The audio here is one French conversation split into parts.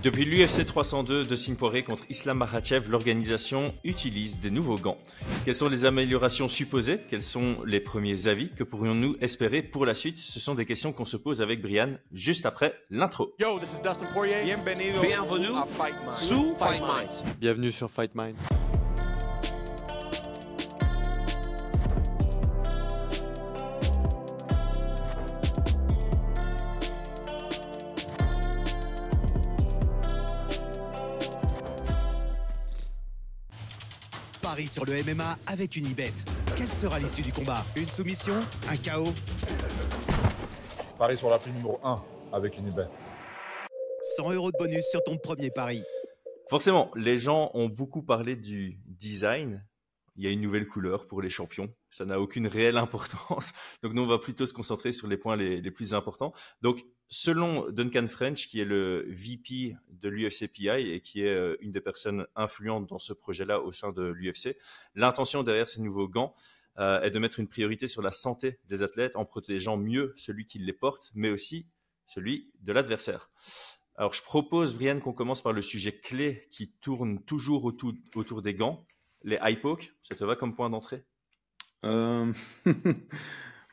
Depuis l'UFC 302 de Singapore contre Islam Makhachev, l'organisation utilise des nouveaux gants. Quelles sont les améliorations supposées? Quels sont les premiers avis? Que pourrions-nous espérer pour la suite? Ce sont des questions qu'on se pose avec Brian juste après l'intro. Yo, this is Dustin Poirier. Bienvenue à Fight Minds. Bienvenue sur Fight Minds. Paris sur le MMA avec Unibet. Quelle sera l'issue du combat? Une soumission? Un KO? Paris sur la prime numéro 1 avec Unibet. 100 € de bonus sur ton premier pari. Forcément, les gens ont beaucoup parlé du design. Il y a une nouvelle couleur pour les champions. Ça n'a aucune réelle importance. Donc nous, on va plutôt se concentrer sur les points les plus importants. Donc, selon Duncan French, qui est le VP de l'UFCPI et qui est une des personnes influentes dans ce projet-là au sein de l'UFC, l'intention derrière ces nouveaux gants est de mettre une priorité sur la santé des athlètes en protégeant mieux celui qui les porte, mais aussi celui de l'adversaire. Alors, je propose, Brian, qu'on commence par le sujet clé qui tourne toujours autour des gants. Les eye poke, ça te va comme point d'entrée?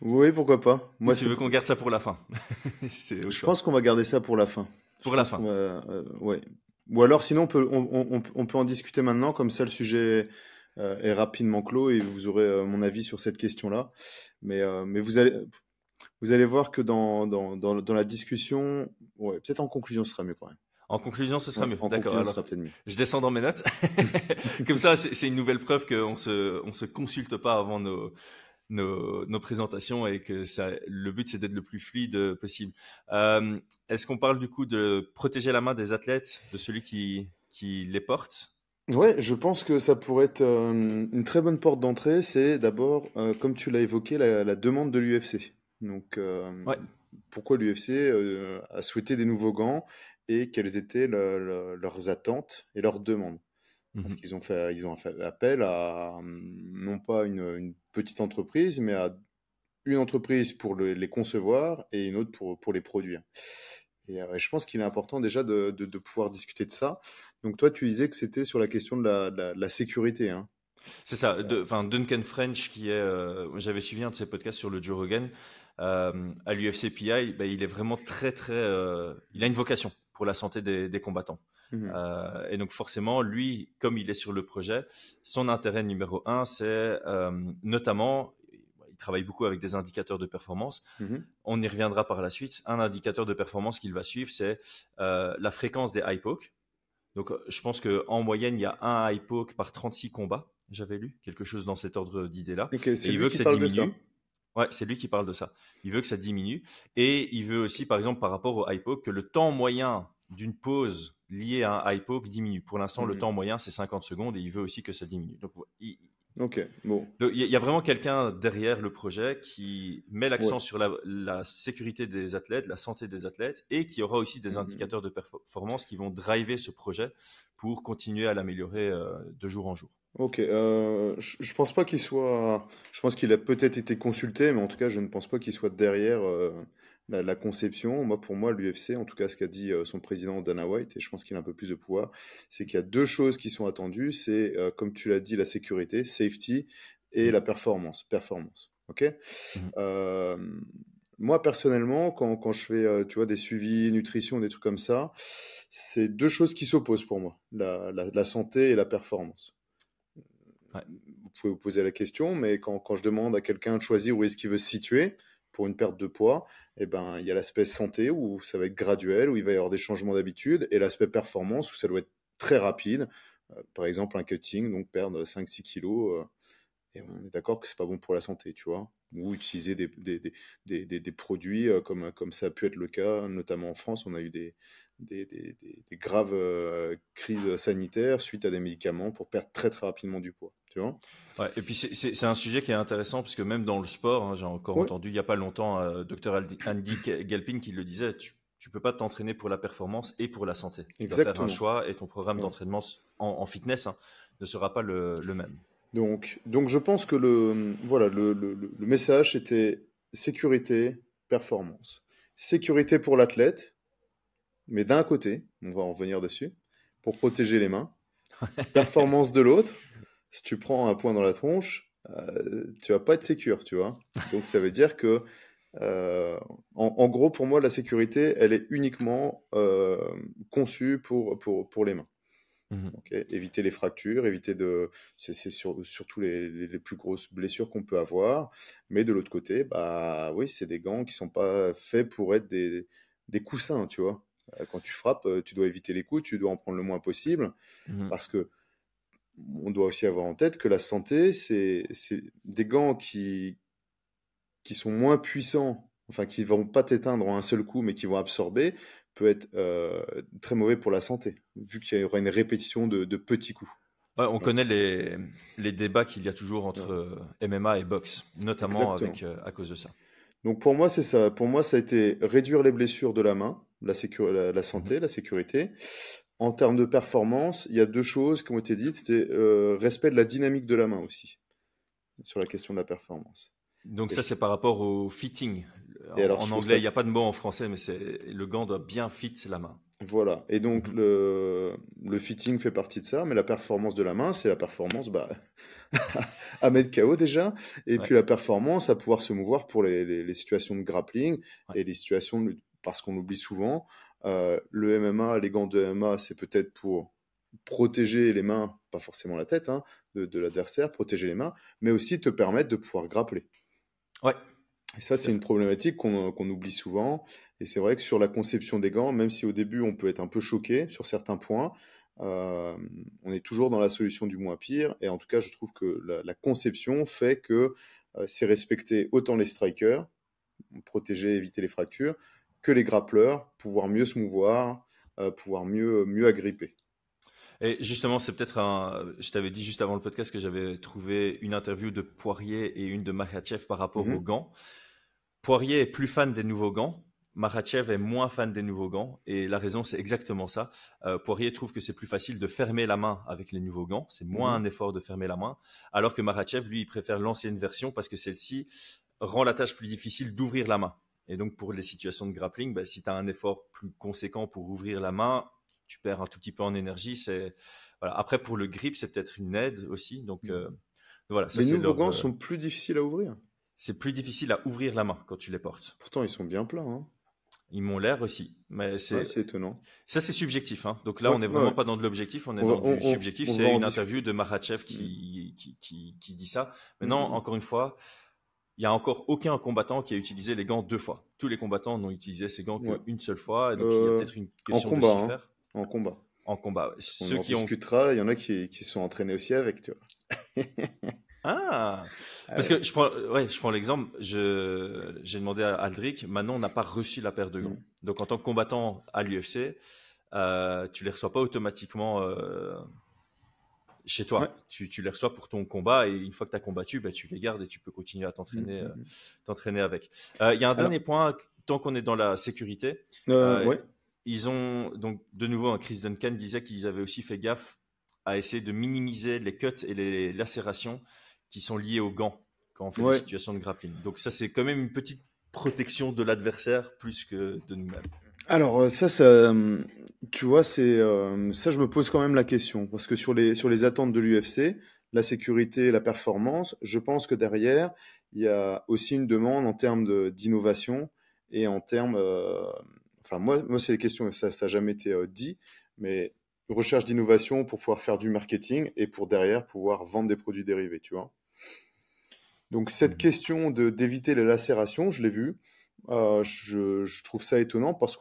Oui, pourquoi pas. Moi, tu veux qu'on garde ça pour la fin? Je pense qu'on va garder ça pour la fin. Pour la fin. Ouais. Ou alors, sinon, on peut en discuter maintenant, comme ça le sujet est rapidement clos et vous aurez mon avis sur cette question-là. Mais vous allez voir que dans la discussion, ouais, peut-être en conclusion, ce sera mieux quand même. En conclusion, ce sera mieux. D'accord. Alors, ce sera peut-être mieux. Je descends dans mes notes. Comme ça, c'est une nouvelle preuve qu'on se consulte pas avant nos présentations et que le but, c'est d'être le plus fluide possible. Est-ce qu'on parle du coup de protéger la main des athlètes, de celui qui les porte? Ouais, je pense que ça pourrait être une très bonne porte d'entrée. C'est d'abord, comme tu l'as évoqué, la demande de l'UFC. Donc, ouais. Pourquoi l'UFC a souhaité des nouveaux gants et quelles étaient leurs attentes et leurs demandes. Parce qu'ils ont fait appel à non pas une petite entreprise, mais à une entreprise pour les concevoir et une autre pour les produire. Et je pense qu'il est important déjà de pouvoir discuter de ça. Donc toi, tu disais que c'était sur la question de la sécurité, hein. C'est ça. Duncan French, j'avais suivi un de ses podcasts sur le Joe Rogan, à l'UFCPI, il est vraiment très, très... il a une vocation pour la santé des combattants. Et donc forcément, lui, comme il est sur le projet, son intérêt numéro 1, c'est notamment, il travaille beaucoup avec des indicateurs de performance. On y reviendra par la suite. Un indicateur de performance qu'il va suivre, c'est la fréquence des eye poke. Donc je pense qu'en moyenne, il y a un eye poke par 36 combats. J'avais lu quelque chose dans cet ordre d'idée-là. Okay, et il veut que ça diminue. Ouais, c'est lui qui parle de ça. Il veut que ça diminue. Et il veut aussi, par exemple, par rapport au eye poke, que le temps moyen d'une pause liée à un eye poke diminue. Pour l'instant, le temps moyen, c'est 50 secondes et il veut aussi que ça diminue. Donc, ok, bon. Il y a vraiment quelqu'un derrière le projet qui met l'accent sur la sécurité des athlètes, la santé des athlètes et qui aura aussi des indicateurs de performance qui vont driver ce projet pour continuer à l'améliorer de jour en jour. Ok, je pense pas qu'il soit. Je pense qu'il a peut-être été consulté, mais en tout cas, je ne pense pas qu'il soit derrière la conception. Pour moi, l'UFC, en tout cas, ce qu'a dit son président Dana White, et je pense qu'il a un peu plus de pouvoir, c'est qu'il y a deux choses qui sont attendues. C'est, comme tu l'as dit, la sécurité, safety, et la performance. Ok. Moi, personnellement, quand je fais, tu vois, des suivis nutrition, des trucs comme ça, c'est deux choses qui s'opposent pour moi, la santé et la performance. Ouais. Vous pouvez vous poser la question, mais quand je demande à quelqu'un de choisir où est-ce qu'il veut se situer pour une perte de poids, il y a l'aspect santé où ça va être graduel, où il va y avoir des changements d'habitude, et l'aspect performance où ça doit être très rapide. Par exemple, un cutting, donc perdre 5-6 kilos, et on est d'accord que c'est pas bon pour la santé, tu vois. Ou utiliser des produits comme ça a pu être le cas, notamment en France, on a eu des graves crises sanitaires suite à des médicaments pour perdre très très rapidement du poids, tu vois. Ouais, et puis c'est un sujet qui est intéressant parce que même dans le sport, j'ai encore entendu il n'y a pas longtemps Dr Andy Galpin qui le disait, tu peux pas t'entraîner pour la performance et pour la santé. Tu dois faire un choix et ton programme d'entraînement en fitness ne sera pas le même. Donc je pense que le message c'était sécurité, performance. Sécurité pour l'athlète, mais d'un côté, on va en revenir dessus, pour protéger les mains. Performance de l'autre, si tu prends un point dans la tronche, tu vas pas être sécure, tu vois. Donc ça veut dire que, en gros, pour moi, la sécurité, elle est uniquement conçue pour les mains. Okay. Éviter les fractures, c'est surtout les plus grosses blessures qu'on peut avoir. Mais de l'autre côté, bah oui, c'est des gants qui sont pas faits pour être des coussins, tu vois. Quand tu frappes, tu dois éviter les coups, tu dois en prendre le moins possible, parce que on doit aussi avoir en tête que la santé, c'est des gants qui sont moins puissants, enfin qui vont pas t'éteindre en un seul coup, mais qui vont absorber, peut être très mauvais pour la santé, vu qu'il y aura une répétition de petits coups. Ouais, on connaît les débats qu'il y a toujours entre MMA et boxe, notamment à cause de ça. Donc pour moi, c'est ça. Pour moi, ça a été réduire les blessures de la main, la santé, la sécurité. En termes de performance, il y a deux choses qui ont été dites. C'était respect de la dynamique de la main aussi, sur la question de la performance. Donc ça, c'est par rapport au fitting. En anglais, il n'y a pas de mot en français, mais le gant doit bien fit la main. Voilà. Et donc, le fitting fait partie de ça, mais la performance de la main, c'est la performance à mettre KO déjà, et puis la performance à pouvoir se mouvoir pour les situations de grappling et les situations, parce qu'on oublie souvent, le MMA, les gants de MMA, c'est peut-être pour protéger les mains, pas forcément la tête, hein, de l'adversaire, protéger les mains, mais aussi te permettre de pouvoir grappler. Ouais. Et ça, c'est une problématique qu'on oublie souvent. Et c'est vrai que sur la conception des gants, même si au début on peut être un peu choqué sur certains points, on est toujours dans la solution du moins pire. Et en tout cas, je trouve que la conception fait que c'est respecter autant les strikers, protéger, éviter les fractures, que les grappleurs, pouvoir mieux se mouvoir, pouvoir mieux agripper. Et justement, c'est peut-être je t'avais dit juste avant le podcast que j'avais trouvé une interview de Poirier et une de Makhachev par rapport aux gants. Poirier est plus fan des nouveaux gants. Makhachev est moins fan des nouveaux gants. Et la raison, c'est exactement ça. Poirier trouve que c'est plus facile de fermer la main avec les nouveaux gants. C'est moins un effort de fermer la main. Alors que Makhachev, lui, il préfère l'ancienne version parce que celle-ci rend la tâche plus difficile d'ouvrir la main. Et donc, pour les situations de grappling, si tu as un effort plus conséquent pour ouvrir la main, tu perds un tout petit peu en énergie. Voilà. Après, pour le grip, c'est peut-être une aide aussi. Donc, voilà. Ça, les nouveaux gants sont plus difficiles à ouvrir. C'est plus difficile à ouvrir la main quand tu les portes. Pourtant, ils sont bien pleins. Hein. Ils m'ont l'air aussi. Mais c'est étonnant. Ça, c'est subjectif. Hein. Donc là, on n'est vraiment pas dans de l'objectif, on est dans du subjectif. C'est une interview de Makhachev qui dit ça. Maintenant, encore une fois, il n'y a encore aucun combattant qui a utilisé les gants 2 fois. Tous les combattants n'ont utilisé ces gants qu'une seule fois. Et donc, il y a peut-être une question de s'y faire. En combat. En combat. On en discutera. Il y en a qui sont entraînés aussi avec, tu vois. Parce que je prends l'exemple. J'ai demandé à Aldric. Maintenant, on n'a pas reçu la paire de gants. Donc, en tant que combattant à l'UFC, tu les reçois pas automatiquement chez toi. Ouais. Tu les reçois pour ton combat et une fois que tu as combattu, tu les gardes et tu peux continuer à t'entraîner avec. Il y a un dernier point, tant qu'on est dans la sécurité. Ils ont, donc, de nouveau, Chris Duncan disait qu'ils avaient aussi fait gaffe à essayer de minimiser les cuts et les lacérations qui sont liées aux gants quand on fait des situations de grappling. Donc ça, c'est quand même une petite protection de l'adversaire plus que de nous-mêmes. Alors ça tu vois, ça je me pose quand même la question parce que sur les attentes de l'UFC, la sécurité et la performance, je pense que derrière il y a aussi une demande en termes d'innovation et en termes, moi c'est des questions, ça n'a jamais été dit, mais recherche d'innovation pour pouvoir faire du marketing et pour derrière pouvoir vendre des produits dérivés, tu vois. Donc cette question d'éviter les lacérations, je l'ai vu. Je trouve ça étonnant parce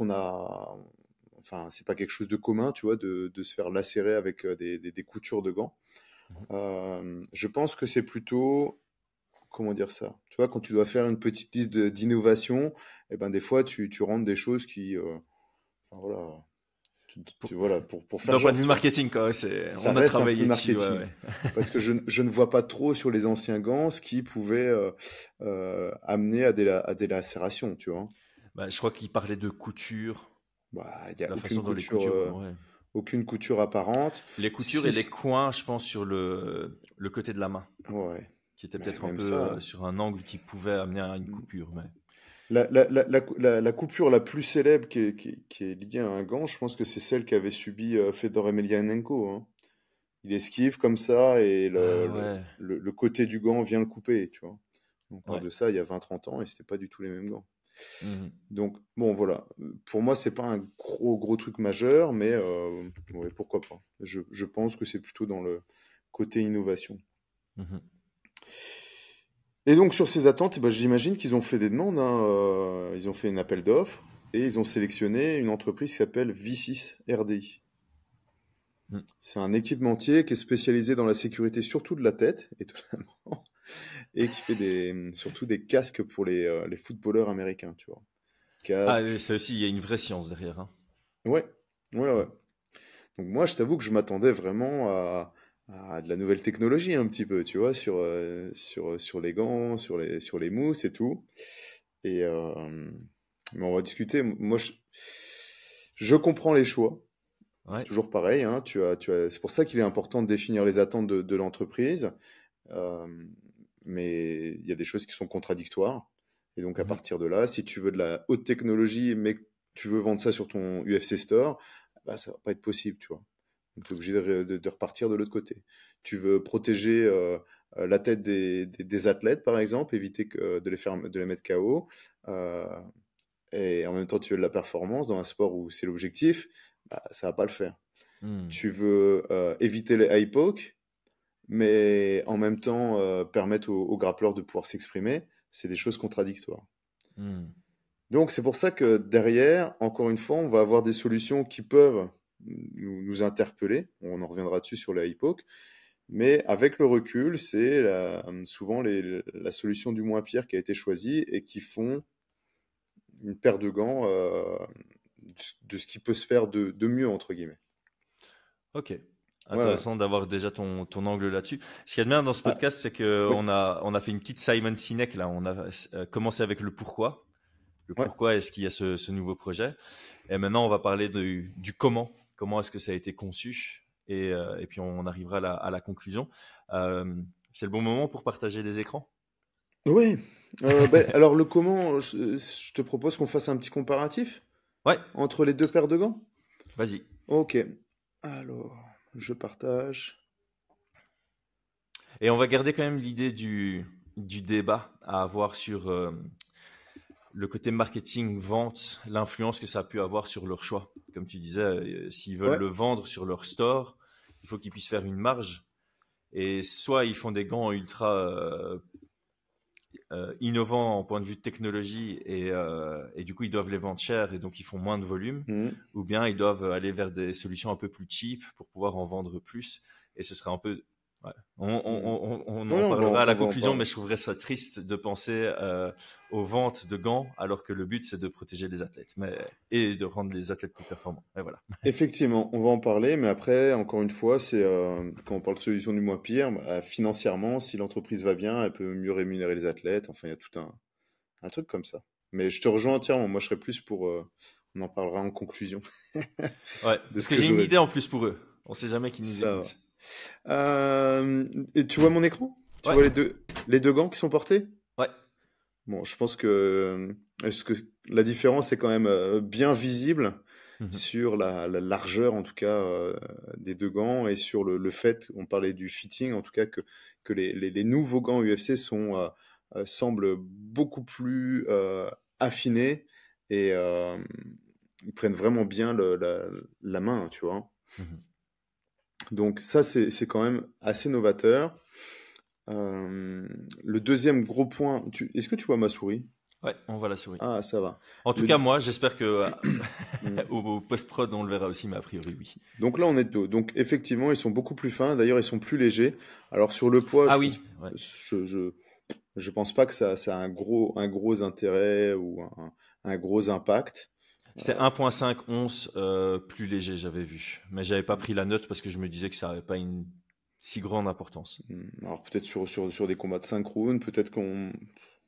c'est pas quelque chose de commun, tu vois, de se faire lacérer avec des coutures de gants. Je pense que c'est plutôt, comment dire ça, tu vois, quand tu dois faire une petite liste d'innovation, des fois tu rentres des choses qui, voilà. Pour faire d'un point de vue marketing, quoi, on a travaillé dessus. Parce que je ne vois pas trop sur les anciens gants ce qui pouvait amener à des lacérations, tu vois. Je crois qu'il parlait de couture. Il y a aucune couture apparente. Les coutures et les coins, je pense, sur le côté de la main. Ouais. Qui était peut-être un peu sur un angle qui pouvait amener à une coupure. Mais... La coupure la plus célèbre qui est liée à un gant, je pense que c'est celle qu'avait subie Fedor Emelianenko, hein. Il esquive comme ça et Ah ouais, le côté du gant vient le couper, tu vois. On parle ouais. de ça il y a 20-30 ans et c'était pas du tout les mêmes gants. Mhm. Donc, bon, voilà. Pour moi, c'est pas un gros truc majeur, mais ouais, pourquoi pas. Je pense que c'est plutôt dans le côté innovation. Mhm. Et donc, sur ces attentes, eh ben, j'imagine qu'ils ont fait des demandes, hein, ils ont fait un appel d'offres et ils ont sélectionné une entreprise qui s'appelle V6 RDI. Mhm. C'est un équipementier qui est spécialisé dans la sécurité surtout de la tête, étonnamment, et qui fait surtout des casques pour les footballeurs américains, tu vois. Ah, Casques. et ça aussi, il y a une vraie science derrière, hein. Ouais, ouais. Mhm. Donc moi, je t'avoue que je m'attendais vraiment à de la nouvelle technologie un petit peu, tu vois, sur les gants, sur les mousses et tout. Et mais on va discuter. Moi, je comprends les choix. C'est Ouais. toujours pareil, hein. C'est pour ça qu'il est important de définir les attentes de l'entreprise. Euh, mais il y a des choses qui sont contradictoires. Et donc, à Mhm. partir de là, si tu veux de la haute technologie, mais que tu veux vendre ça sur ton UFC Store, bah, ça va pas être possible, tu vois. Donc, tu es obligé de repartir de l'autre côté. Tu veux protéger la tête des athlètes, par exemple, éviter de les mettre KO. euh, et en même temps, tu veux de la performance dans un sport où c'est l'objectif, bah, ça va pas le faire. Mhm. Tu veux éviter les eye poke, mais en même temps permettre aux grappleurs de pouvoir s'exprimer, c'est des choses contradictoires. Mhm. Donc c'est pour ça que derrière, encore une fois, on va avoir des solutions qui peuvent nous interpeller. On en reviendra dessus sur les HIPOC. Mais avec le recul, c'est souvent la solution du moins pire qui a été choisie et qui font une paire de gants de ce qui peut se faire de mieux, entre guillemets. Ok. Ouais, ouais. Intéressant d'avoir déjà ton angle là-dessus. Ce qu'il y a de bien dans ce Ah, podcast, c'est que oui, on a fait une petite Simon Sinek là. On a commencé avec le pourquoi. Le ouais. pourquoi est-ce qu'il y a ce nouveau projet. Et maintenant, on va parler du comment. Comment est-ce que ça a été conçu. Et puis, on arrivera à la conclusion. Euh, c'est le bon moment pour partager des écrans. Oui. Alors le comment, je te propose qu'on fasse un petit comparatif Ouais, entre les deux paires de gants. vas-y. Ok. Alors, je partage. Et on va garder quand même l'idée du débat à avoir sur le côté marketing, vente, l'influence que ça a pu avoir sur leur choix. Comme tu disais, s'ils veulent Ouais. le vendre sur leur store, il faut qu'ils puissent faire une marge. Et soit ils font des gants ultra innovants en point de vue de technologie et du coup ils doivent les vendre cher et donc ils font moins de volume, Mhm. ou bien ils doivent aller vers des solutions un peu plus cheap pour pouvoir en vendre plus. Et ce serait un peu... ouais. Mhm. On Oui, en parlera à la on va en conclusion, parler. mais je trouverais ça triste de penser aux ventes de gants alors que le but c'est de protéger les athlètes et de rendre les athlètes plus performants. Et voilà. Effectivement, on va en parler, mais après, encore une fois, c'est quand on parle de solution du moins pire, bah, financièrement, si l'entreprise va bien, elle peut mieux rémunérer les athlètes. Enfin, il y a tout un truc comme ça. Mais je te rejoins entièrement. Moi, je serais plus pour. On en parlera en conclusion Ouais, de parce ce que que j'ai une j'aurais idée dit. en plus pour eux. On sait jamais qui nous Ça va. écoute. Et tu vois mon écran? Tu Ouais, vois les deux gants qui sont portés? ouais. Bon, je pense que la différence est quand même bien visible Mhm. sur la largeur, en tout cas, des deux gants et sur le fait, on parlait du fitting, en tout cas, que les nouveaux gants UFC semblent beaucoup plus affinés et ils prennent vraiment bien la main, tu vois. Mhm. Donc ça, c'est quand même assez novateur. Euh, le deuxième gros point, est-ce que tu vois ma souris? Ouais, on voit la souris. Ah, ça va. En tout Le... cas, moi, j'espère que Hmm. au post-prod, on le verra aussi, mais a priori, oui. Donc là, on est de dos. Donc effectivement, ils sont beaucoup plus fins. D'ailleurs, ils sont plus légers. Alors sur le poids, Ah oui, ouais. je pense pas que ça a un gros intérêt ou un gros impact. C'est 1,5 onces plus léger, j'avais vu. Mais j'avais pas pris la note parce que je me disais que ça avait pas une si grande importance. Alors peut-être sur des combats de synchrone, peut-être qu'on.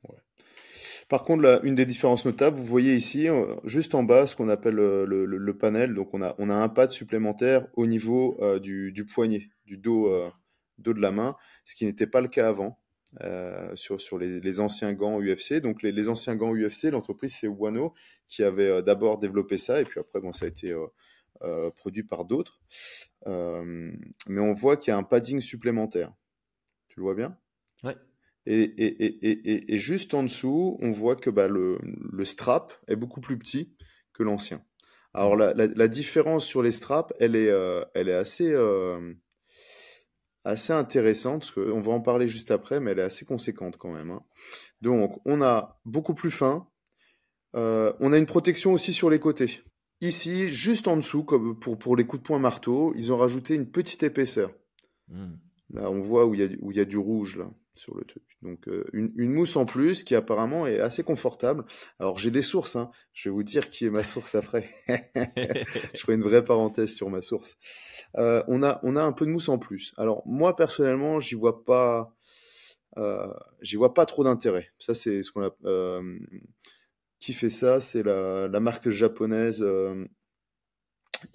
Ouais. Par contre, là, une des différences notables, vous voyez ici, juste en bas, ce qu'on appelle le panel. Donc on a un pad supplémentaire au niveau du poignet, du dos de la main, ce qui n'était pas le cas avant. sur les anciens gants UFC. Donc les anciens gants UFC, l'entreprise c'est Wano qui avait d'abord développé ça et puis après bon ça a été produit par d'autres. Mais on voit qu'il y a un padding supplémentaire. Tu le vois bien? Ouais. Et juste en dessous, on voit que le strap est beaucoup plus petit que l'ancien. Alors la différence sur les straps, elle est assez intéressante, parce qu'on va en parler juste après, mais elle est assez conséquente quand même, hein. Donc, on a beaucoup plus fin. On a une protection aussi sur les côtés. Ici, juste en dessous, comme pour les coups de poing marteau, ils ont rajouté une petite épaisseur. Là, on voit où il y a du rouge, là, sur le truc. Donc, une mousse en plus qui apparemment est assez confortable. Alors, j'ai des sources, hein. Je vais vous dire qui est ma source après. Je ferai une vraie parenthèse sur ma source. On a un peu de mousse en plus. Alors, moi, personnellement, j'y vois pas trop d'intérêt. Ça, c'est ce qu'on a. Qui fait ça? C'est la marque japonaise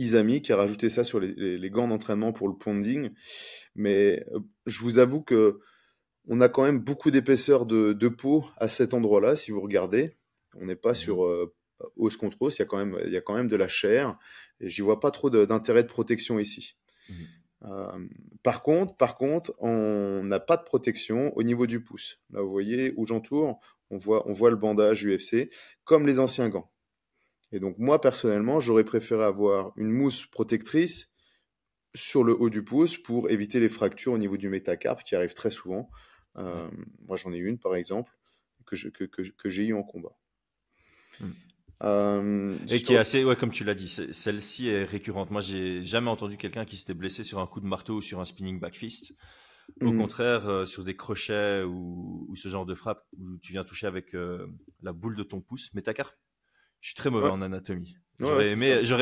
Izami qui a rajouté ça sur les gants d'entraînement pour le ponding. Mais je vous avoue que on a quand même beaucoup d'épaisseur de peau à cet endroit-là, si vous regardez. On n'est pas sur os contre os, il y a quand même de la chair, et j'y vois pas trop d'intérêt de protection ici. Par contre, on n'a pas de protection au niveau du pouce. Là, vous voyez où j'entoure, on voit le bandage UFC, comme les anciens gants. Et donc, moi, personnellement, j'aurais préféré avoir une mousse protectrice sur le haut du pouce pour éviter les fractures au niveau du métacarpe qui arrivent très souvent. Moi, j'en ai une, par exemple, que j'ai eu en combat. Et qui est assez, ouais, comme tu l'as dit, celle-ci est récurrente. Moi, j'ai jamais entendu quelqu'un qui s'était blessé sur un coup de marteau ou sur un spinning back fist. Au contraire, sur des crochets ou ce genre de frappe où tu viens toucher avec la boule de ton pouce, métacarpe. Je suis très mauvais en anatomie. J'aurais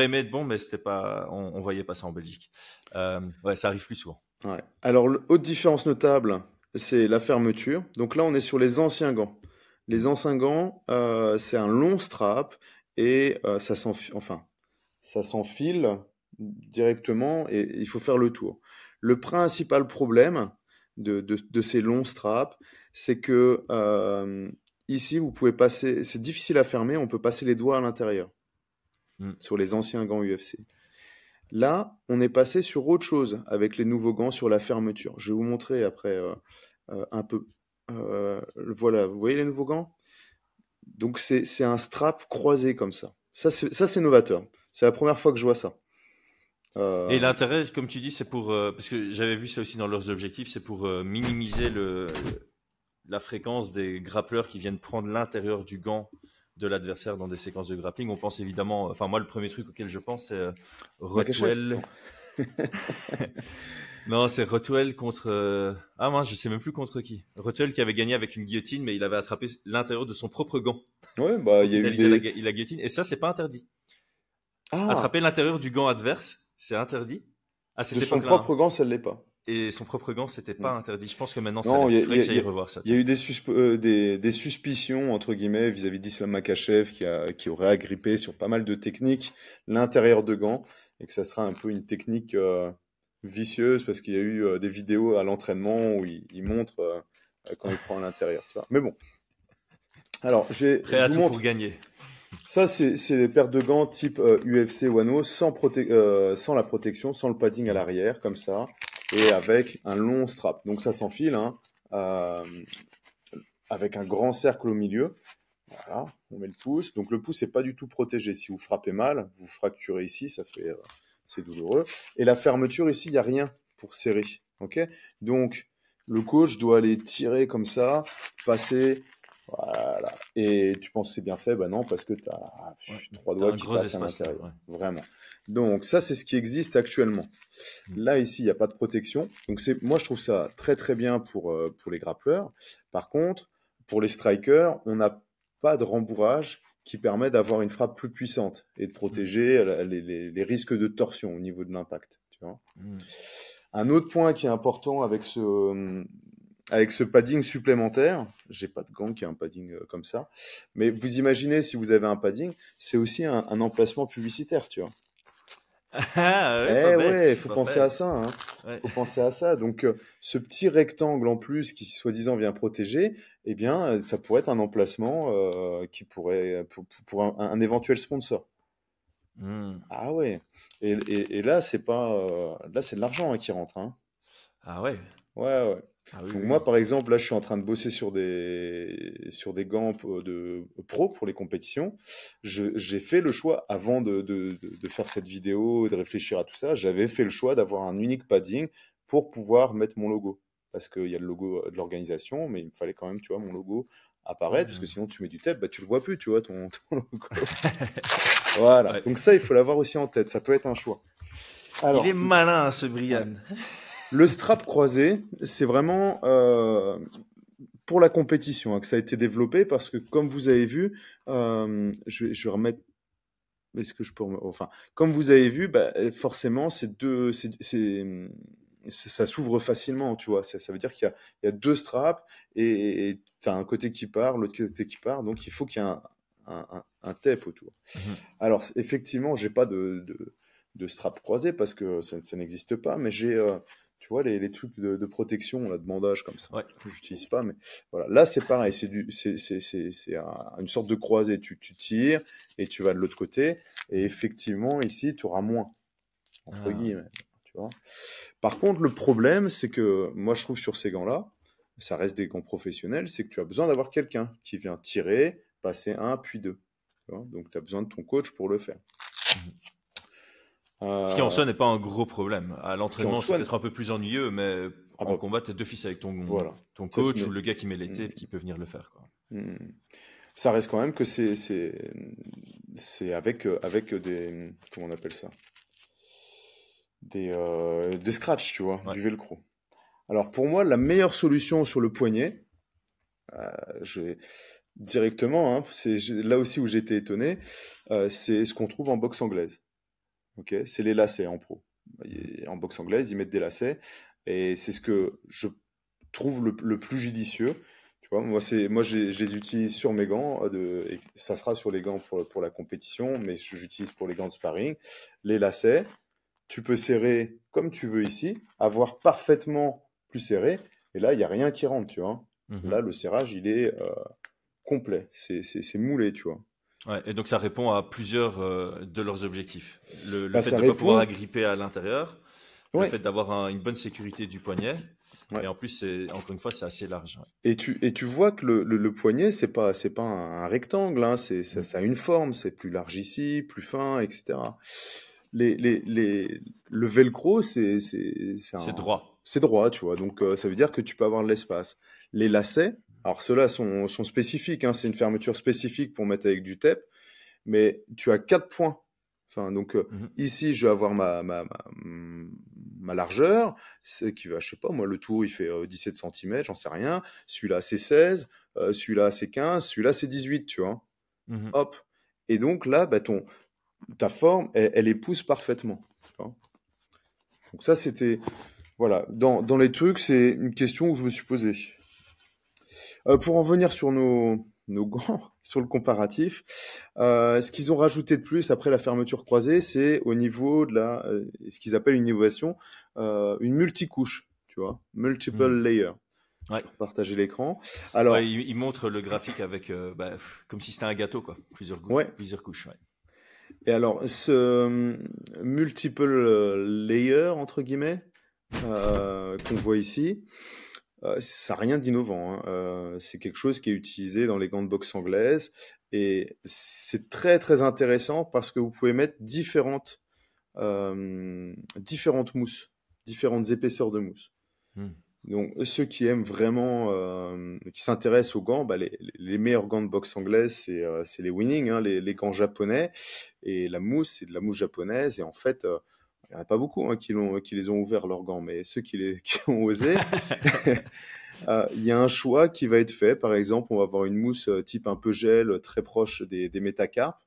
aimé être bon, mais c'était pas, on voyait pas ça en Belgique. Ouais, ça arrive plus souvent. Ouais. Alors, autre différence notable, c'est la fermeture. Donc là, on est sur les anciens gants. Les anciens gants, c'est un long strap et ça s'enfile directement et il faut faire le tour. Le principal problème de ces longs straps, c'est que ici, vous pouvez passer, c'est difficile à fermer, on peut passer les doigts à l'intérieur sur les anciens gants UFC. Là, on est passé sur autre chose avec les nouveaux gants sur la fermeture. Je vais vous montrer après un peu. Voilà, vous voyez les nouveaux gants? Donc c'est un strap croisé comme ça. Ça c'est novateur. C'est la première fois que je vois ça. Et l'intérêt, comme tu dis, c'est pour parce que j'avais vu ça aussi dans leurs objectifs, c'est pour minimiser la fréquence des grappleurs qui viennent prendre l'intérieur du gant de l'adversaire dans des séquences de grappling. On pense évidemment, enfin moi le premier truc auquel je pense c'est Rothwell. Non, c'est Rothwell contre ah mince, je sais même plus contre qui. Rothwell qui avait gagné avec une guillotine, mais il avait attrapé l'intérieur de son propre gant. Ouais, bah il y a eu la guillotine et ça c'est pas interdit. Attraper l'intérieur du gant adverse, c'est interdit. De son propre gant, ça ne l'est pas. Et son propre gant, c'était pas interdit. Je pense que maintenant, ça faudrait que j'aille revoir ça. Il y a eu des suspicions, entre guillemets, vis-à-vis d'Islam Makhachev qui aurait agrippé sur pas mal de techniques l'intérieur de gants et que ça sera un peu une technique vicieuse parce qu'il y a eu des vidéos à l'entraînement où il montre quand il prend à l'intérieur. Tu vois. Mais bon. Alors, prêt à tout pour gagner. Ça, c'est les paires de gants type UFC Wano sans la protection, sans le padding à l'arrière, comme ça, et avec un long strap. Donc ça s'enfile, hein, avec un grand cercle au milieu. Voilà, on met le pouce. Donc le pouce n'est pas du tout protégé. Si vous frappez mal, vous fracturez ici, c'est douloureux. Et la fermeture ici, il n'y a rien pour serrer. Ok. Donc le coach doit aller tirer comme ça, passer. Voilà. Et tu penses que c'est bien fait? Ben non, parce que tu as 3 doigts qui passent à l'intérieur. Ouais. Vraiment. Donc ça, c'est ce qui existe actuellement. Là, ici, il n'y a pas de protection. Donc moi, je trouve ça très très bien pour les grappleurs. Par contre, pour les strikers, on n'a pas de rembourrage qui permet d'avoir une frappe plus puissante et de protéger les risques de torsion au niveau de l'impact. Tu vois. Un autre point qui est important avec ce padding supplémentaire, j'ai pas de gant qui a un padding comme ça, mais vous imaginez si vous avez un padding, c'est aussi un emplacement publicitaire, tu vois. Ah ouais, pas Eh ouais, il bête, faut pas penser à bête. ça, hein. Ouais. Faut penser à ça. Donc, ce petit rectangle en plus qui, soi-disant, vient protéger, eh bien, ça pourrait être un emplacement qui pourrait, pour un éventuel sponsor. Hmm. Ah ouais. Et là, c'est pas, là, c'est de l'argent hein, qui rentre, hein. Ah ouais. Ouais, ouais. Ah oui, Donc oui, moi, oui. par exemple, là, je suis en train de bosser sur des gants de pro pour les compétitions. J'ai fait le choix, avant de faire cette vidéo, de réfléchir à tout ça, j'avais fait le choix d'avoir un unique padding pour pouvoir mettre mon logo. Parce qu'il y a le logo de l'organisation, mais il me fallait quand même, tu vois, mon logo apparaître, parce que Hmm. sinon tu mets du tape, bah, tu le vois plus, tu vois, ton logo. Voilà. Ouais. Donc ça, il faut l'avoir aussi en tête. Ça peut être un choix. Il est Alors, malin, ce ouais. Brian. Le strap croisé, c'est vraiment pour la compétition hein, que ça a été développé parce que, comme vous avez vu, je vais remettre. Est-ce que je peux enfin, comme vous avez vu, bah, forcément, ça s'ouvre facilement, tu vois. Ça veut dire qu'il y a deux straps et tu as un côté qui part, l'autre côté qui part, donc il faut qu'il y ait un tape autour. Mhm. Alors, effectivement, j'ai pas de strap croisé parce que ça n'existe pas, mais j'ai, tu vois, les trucs de protection, là, de bandage comme ça. Ouais. J'utilise pas, mais voilà. Là, c'est pareil, c'est une sorte de croisé. Tu tires et tu vas de l'autre côté. Et effectivement, ici, tu auras moins, entre Ah. guillemets, tu vois. Par contre, le problème, c'est que moi, je trouve sur ces gants-là, ça reste des gants professionnels, c'est que tu as besoin d'avoir quelqu'un qui vient tirer, passer un, puis deux. Tu vois. Donc, tu as besoin de ton coach pour le faire. Ce qui en Euh, soi n'est pas un gros problème. À ce qui en l'entraînement, c'est soi, peut-être un peu plus ennuyeux, mais ah en bah, combat, t'es d'office avec voilà. ton Ça, coach ou le gars qui met les mm, tapes qui peut venir le faire, quoi. mm. Ça reste quand même que c'est avec des, comment on appelle ça? Des scratchs, tu vois, Ouais. du velcro. Alors pour moi, la meilleure solution sur le poignet, je vais directement, hein, là aussi où j'ai été étonné, c'est ce qu'on trouve en boxe anglaise. Ok, c'est les lacets en pro. En boxe anglaise, ils mettent des lacets et c'est ce que je trouve le plus judicieux. Tu vois, je les utilise sur mes gants, et ça sera sur les gants pour la compétition, mais j'utilise pour les gants de sparring. Les lacets, tu peux serrer comme tu veux ici, avoir parfaitement plus serré, et là, il n'y a rien qui rentre, tu vois. Mhm. Là, le serrage, il est complet, c'est moulé, tu vois. Ouais, et donc ça répond à plusieurs de leurs objectifs. Le Bah, fait ça de ne pas pouvoir répond, agripper à l'intérieur, le ouais, fait d'avoir une bonne sécurité du poignet, ouais. et en plus, encore une fois, c'est assez large. Et tu vois que le poignet, c'est pas un rectangle, hein, Mm. ça a une forme, c'est plus large ici, plus fin, etc. Le velcro, C'est droit. c'est droit, tu vois, donc ça veut dire que tu peux avoir de l'espace. Les lacets, alors ceux-là sont spécifiques, hein, c'est une fermeture spécifique pour mettre avec du tape, mais tu as 4 points. Enfin, donc Mhm. ici, je vais avoir ma largeur, qui va, je sais pas, moi, le tour, il fait 17 cm, j'en sais rien. Celui-là, c'est 16, celui-là, c'est 15, celui-là, c'est 18, tu vois. Mhm. Hop. Et donc là, bah, ta forme, elle épouse parfaitement. Tu vois. Donc ça, c'était, voilà, dans les trucs, c'est une question que je me suis posée. Pour en venir sur nos gants, sur le comparatif, ce qu'ils ont rajouté de plus après la fermeture croisée, c'est au niveau de ce qu'ils appellent une innovation, une multicouche, tu vois, multiple Mhm. layer. Je Ouais. vais repartager l'écran. Ouais, Alors, il montre le graphique avec, comme si c'était un gâteau, quoi. ouais. Plusieurs couches, ouais. Et alors, ce multiple layer, entre guillemets, qu'on voit ici, ça n'a rien d'innovant, hein. C'est quelque chose qui est utilisé dans les gants de boxe anglaises et c'est très très intéressant parce que vous pouvez mettre différentes mousses, différentes épaisseurs de mousse. Mhm. Donc ceux qui aiment vraiment, qui s'intéressent aux gants, bah, les meilleurs gants de boxe anglaise, c'est les Winning, hein, les gants japonais. Et la mousse, c'est de la mousse japonaise. Et en fait, il n'y en a pas beaucoup hein, qui les ont ouverts leurs gants, mais ceux qui ont osé, il y a un choix qui va être fait. Par exemple, on va avoir une mousse type un peu gel, très proche des métacarpes,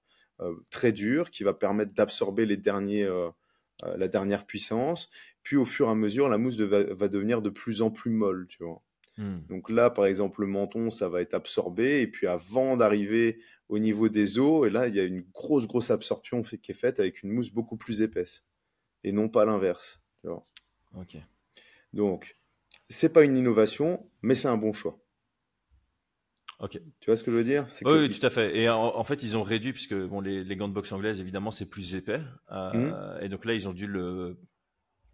très dure, qui va permettre d'absorber la dernière puissance. Puis au fur et à mesure, la mousse va devenir de plus en plus molle, tu vois. Mhm. Donc là, par exemple, le menton, ça va être absorbé. Et puis avant d'arriver au niveau des os, et là, il y a une grosse absorption qui est faite avec une mousse beaucoup plus épaisse. et non pas l'inverse. Tu vois. Ok. Donc, c'est pas une innovation, mais c'est un bon choix. Ok. Tu vois ce que je veux dire? C'est Oui, que oui, tout à fait. Et en fait, ils ont réduit, puisque bon, les gants de boxe anglaises, évidemment, c'est plus épais. Et donc là, ils ont dû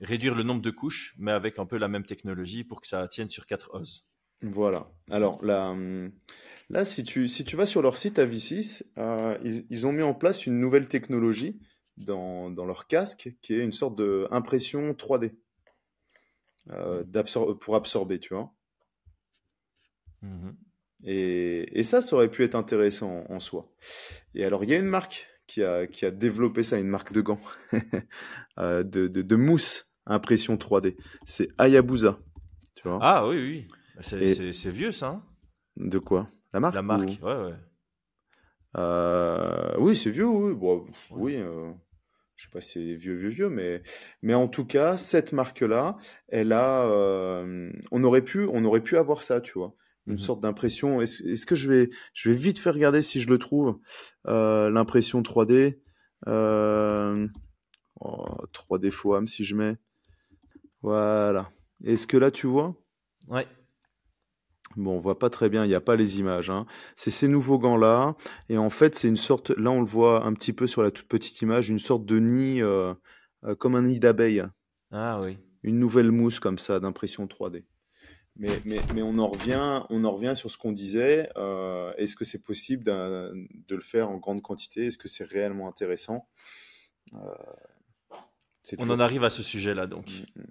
réduire le nombre de couches, mais avec un peu la même technologie pour que ça tienne sur 4 os. voilà. Alors là, si tu vas sur leur site à V6, ils ont mis en place une nouvelle technologie dans leur casque qui est une sorte d'impression 3D pour absorber, tu vois. Mhm. Et ça aurait pu être intéressant en soi. Et alors, il y a une marque qui a développé ça, une marque de gants, de mousse à impression 3D. C'est Hayabusa, tu vois. Ah oui, oui. Et C'est vieux, ça, hein. de quoi? La La marque marque, ou... ouais, ouais. Oui, c'est vieux, oui. Bon, Ouais. oui, je sais pas si c'est vieux, mais en tout cas, cette marque-là, on aurait pu avoir ça, tu vois. Une Mhm. sorte d'impression. Est-ce que je vais vite faire regarder si je le trouve. L'impression 3D. Euh, 3D FOAM si je mets. Voilà. Est-ce que là, tu vois? Ouais. Bon, on voit pas très bien, il n'y a pas les images, hein. C'est ces nouveaux gants-là. Et en fait, c'est une sorte, là on le voit un petit peu sur la toute petite image, une sorte de nid, comme un nid d'abeille. Ah oui. Une nouvelle mousse comme ça, d'impression 3D. Mais on en revient sur ce qu'on disait. Est-ce que c'est possible de le faire en grande quantité? Est-ce que c'est réellement intéressant? Euh, c'est On en toujours ça. arrive à ce sujet-là, donc. Mm, mm.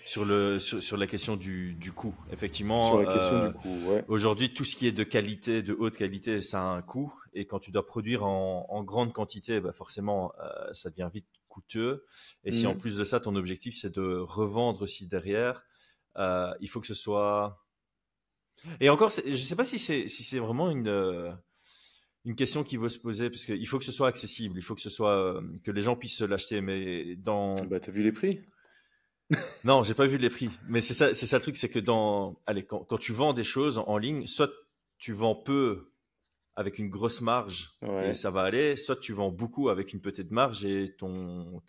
Sur la question du coût. Sur Effectivement, la question du coup, ouais. aujourd'hui, tout ce qui est de qualité, de haute qualité, ça a un coût. Et quand tu dois produire en grande quantité, bah forcément, ça devient vite coûteux. Et si en Mm. plus de ça, ton objectif, c'est de revendre aussi derrière, il faut que ce soit... Et encore, je ne sais pas si c'est vraiment une question qui vaut se poser, parce qu'il faut que ce soit accessible, il faut que ce soit que les gens puissent se l'acheter. Mais Bah, t'as vu les prix? non, j'ai pas vu les prix. Mais c'est ça le truc, c'est que allez, quand tu vends des choses en ligne, soit tu vends peu avec une grosse marge et Ouais. ça va aller, soit tu vends beaucoup avec une petite marge et ton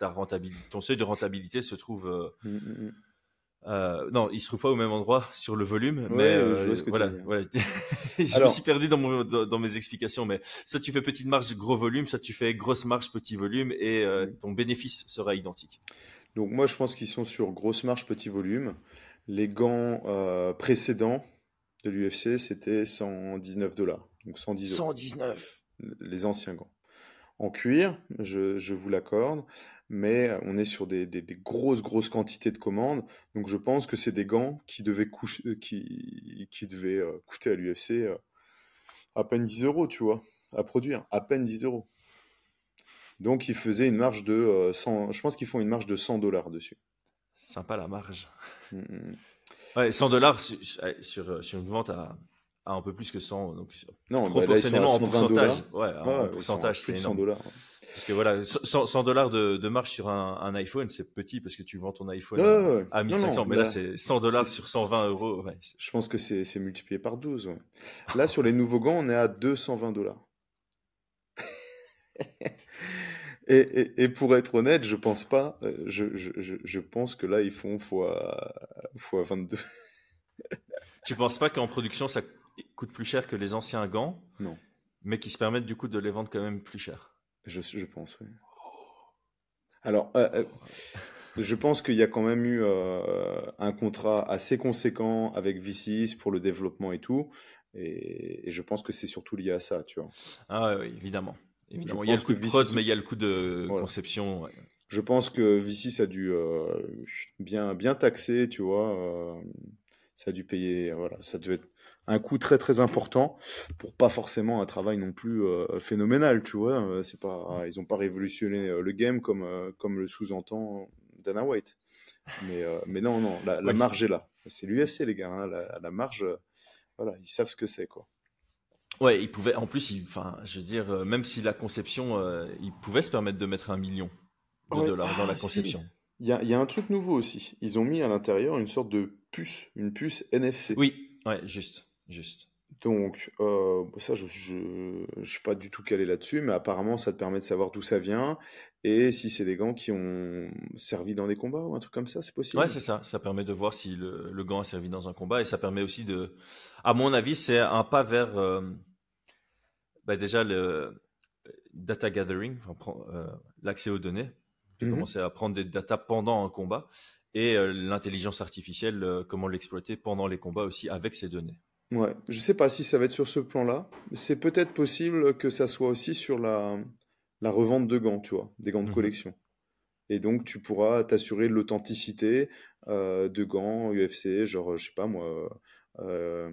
seuil de rentabilité se trouve, Mm, mm, mm. non, il se trouve pas au même endroit sur le volume, mais Ouais, je vois ce que tu veux voilà, dire. voilà. Je me suis Alors, perdu dans mes explications, mais soit tu fais petite marge, gros volume, soit tu fais grosse marge, petit volume et mm. ton bénéfice sera identique. Donc moi je pense qu'ils sont sur grosse marge, petit volume. Les gants précédents de l'UFC, c'était 119 $, donc 110 €. 119. Les anciens gants. En cuir, je vous l'accorde, mais on est sur des grosses quantités de commandes. Donc je pense que c'est des gants qui devaient coûter à l'UFC à peine 10 euros, tu vois, à produire, à peine 10 euros. Donc ils faisaient une marge de 100, je pense qu'ils font une marge de 100 $ dessus. Sympa la marge. Mm, mm. Ouais, 100 $ sur une vente à un peu plus que 100. Donc, Non, bah là ils sont à proportionnellement en 120 $. pourcentage, ouais, en Ouais, ils sont à pourcentage, plus c'est de 100 énorme. $. Parce que voilà, 100 $ de marge sur un iPhone, c'est petit parce que tu vends ton Ouais, iPhone ouais, ouais. à Non, 1500. non, Mais là, là, c'est 100 c'est- $ sur 120 €. Ouais, je pense que c'est multiplié par 12. Ouais. Là, sur les nouveaux gants, on est à 220 $. Et pour être honnête, je pense pas, je pense que là, ils font fois 22. tu penses pas qu'en production, ça coûte plus cher que les anciens gants, Non, mais qui se permettent du coup de les vendre quand même plus cher? je pense, oui. Alors, je pense qu'il y a quand même eu un contrat assez conséquent avec V6 pour le développement et tout, et je pense que c'est surtout lié à ça, tu vois. Ah ouais, oui, évidemment. Je Évidemment, il y a le pense que coût de prod, V6, mais il y a le coût de voilà. conception. Ouais. Je pense que V6 a dû bien taxer, tu vois. Ça a dû payer, voilà, ça devait être un coût très important pour pas forcément un travail non plus phénoménal, tu vois. C'est pas, ils ont pas révolutionné le game comme le sous-entend Dana White. Mais non, la Oui. marge est là. C'est l'UFC, les gars, hein, la marge, voilà, ils savent ce que c'est, quoi. Ouais, il pouvait. En plus, enfin, je veux dire, même si la conception, il pouvait se permettre de mettre 1 million de Ouais, dollars dans la si. conception. Il y a un truc nouveau aussi. Ils ont mis à l'intérieur une sorte de puce, une puce NFC. Oui, ouais, juste. Donc, ça, je suis pas du tout calé là-dessus, mais apparemment, ça te permet de savoir d'où ça vient et si c'est des gants qui ont servi dans des combats ou un truc comme ça, c'est Ouais, possible? c'est ça. Ça permet de voir si le gant a servi dans un combat et ça permet aussi à mon avis, c'est un pas vers déjà le data gathering, enfin, l'accès aux données, de Mhm. commencer à prendre des data pendant un combat et l'intelligence artificielle, comment l'exploiter pendant les combats aussi avec ces données. Ouais, je sais pas si ça va être sur ce plan-là. C'est peut-être possible que ça soit aussi sur la revente de gants, tu vois, des gants de Mhm. collection. Et donc, tu pourras t'assurer de l'authenticité de gants UFC, genre, je sais pas moi, euh,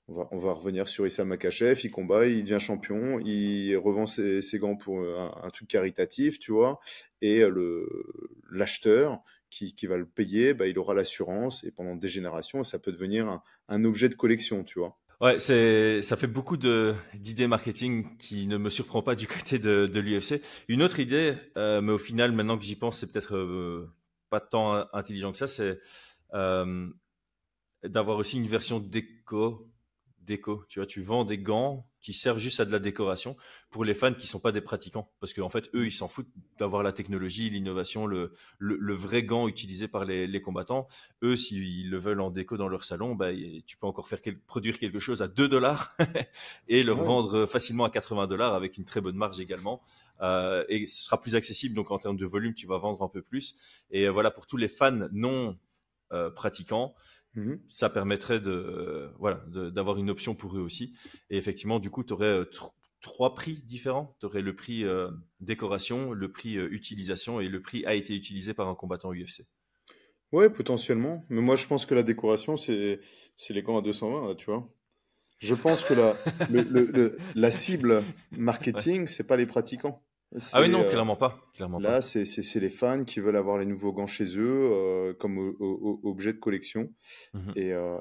on va revenir sur Issa Makhachev, il combat, il devient champion, il revend ses gants pour un truc caritatif, tu vois, et l'acheteur qui va le payer, bah, il aura l'assurance, et pendant des générations, ça peut devenir un objet de collection, tu vois. Ouais, ça fait beaucoup d'idées marketing qui ne me surprend pas du côté de l'UFC. Une autre idée, mais au final, maintenant que j'y pense, c'est peut-être pas tant intelligent que ça, c'est euh, d'avoir aussi une version déco. Tu vois, tu vends des gants qui servent juste à de la décoration pour les fans qui sont pas des pratiquants. Parce qu'en fait, eux, ils s'en foutent d'avoir la technologie, l'innovation, le vrai gant utilisé par les combattants. Eux, s'ils le veulent en déco dans leur salon, bah, tu peux encore produire quelque chose à 2 $ et le Ouais. revendre facilement à 80 $ avec une très bonne marge également. Et ce sera plus accessible, donc en termes de volume, tu vas vendre un peu plus. Et voilà, pour tous les fans non pratiquants, Mhm. ça permettrait d'avoir une option pour eux aussi. Et effectivement, du coup, tu aurais trois prix différents. Tu aurais le prix décoration, le prix utilisation et le prix a été utilisé par un combattant UFC. Ouais, potentiellement. Mais moi, je pense que la décoration, c'est les gants à 220, là, tu vois. Je pense que la cible Ouais. marketing, c'est pas les pratiquants. Ah oui, C'est non, clairement pas. Clairement là, pas. c'est les fans qui veulent avoir les nouveaux gants chez eux comme objet de collection. Mhm.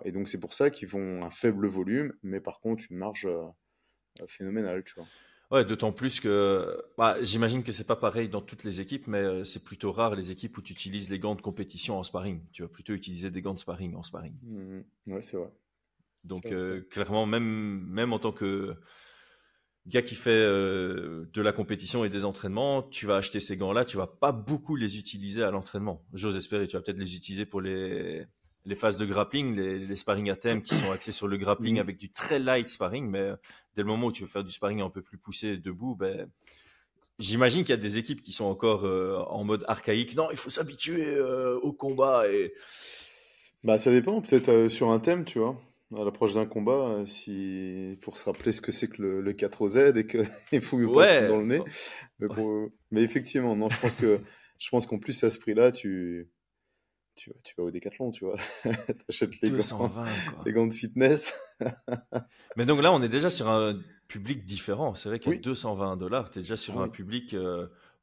Et donc, c'est pour ça qu'ils font un faible volume, mais par contre, une marge phénoménale, tu vois. Ouais, d'autant plus que bah, j'imagine que c'est pas pareil dans toutes les équipes, mais c'est plutôt rare les équipes où tu utilises les gants de compétition en sparring. Tu vas plutôt utiliser des gants de sparring en sparring. Mhm. Ouais, c'est vrai. C'est Donc vrai, c'est vrai. clairement, même en tant que gars qui fait de la compétition et des entraînements, tu vas acheter ces gants-là, tu vas pas beaucoup les utiliser à l'entraînement. J'ose espérer, tu vas peut-être les utiliser pour les phases de grappling, les sparring à thème qui sont axés sur le grappling Mhm. avec du très light sparring, mais dès le moment où tu veux faire du sparring un peu plus poussé debout, ben, j'imagine qu'il y a des équipes qui sont encore en mode archaïque. Non, il faut s'habituer au combat et Bah, ça dépend, peut-être sur un thème, tu vois. À l'approche d'un combat, si pour se rappeler ce que c'est que le 4 Z et qu'il faut mieux pas le prendre ouais, dans le nez. Mais effectivement, non, je pense qu'en plus à ce prix-là, tu vas au Décathlon, tu vois. T'achètes les gants, 220 les quoi. gants de fitness. Mais donc là, on est déjà sur un public différent. C'est vrai qu'à Oui, 220 $, tu es déjà ah sur un oui. public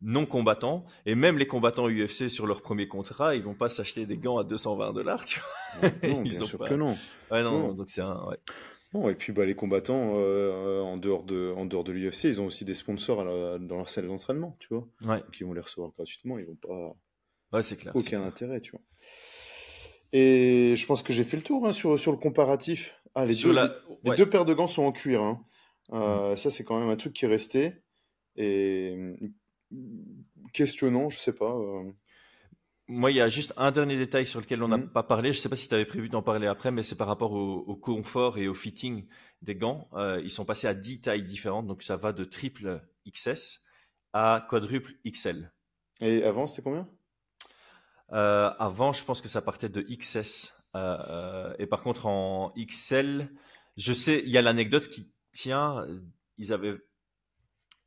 non combattant. Et même les combattants UFC sur leur premier contrat, ils vont pas s'acheter des gants à 220 $, tu vois. Non, bien Ils ont sûr que pas. non. Ouais, non, Non. donc c'est un. Ouais. Non, et puis bah, les combattants, en dehors de l'UFC, ils ont aussi des sponsors dans leur salle d'entraînement, tu vois. Ouais, Donc ils vont les recevoir gratuitement, ils vont pas. ouais, c'est clair, c'est Aucun clair. intérêt, tu vois. Et je pense que j'ai fait le tour hein, sur le comparatif. Ah, les Sur deux, la. les Ouais. deux paires de gants sont en cuir, hein. Mhm. Ça, c'est quand même un truc qui est resté. Et questionnant, je sais pas. Moi, il y a juste un dernier détail sur lequel on n'a Hmm. pas parlé. Je sais pas si tu avais prévu d'en parler après, mais c'est par rapport au confort et au fitting des gants. Ils sont passés à 10 tailles différentes, donc ça va de triple XS à quadruple XL. Et avant, c'était combien? Avant, je pense que ça partait de XS. Et par contre, en XL, je sais, il y a l'anecdote qui tient. Ils avaient,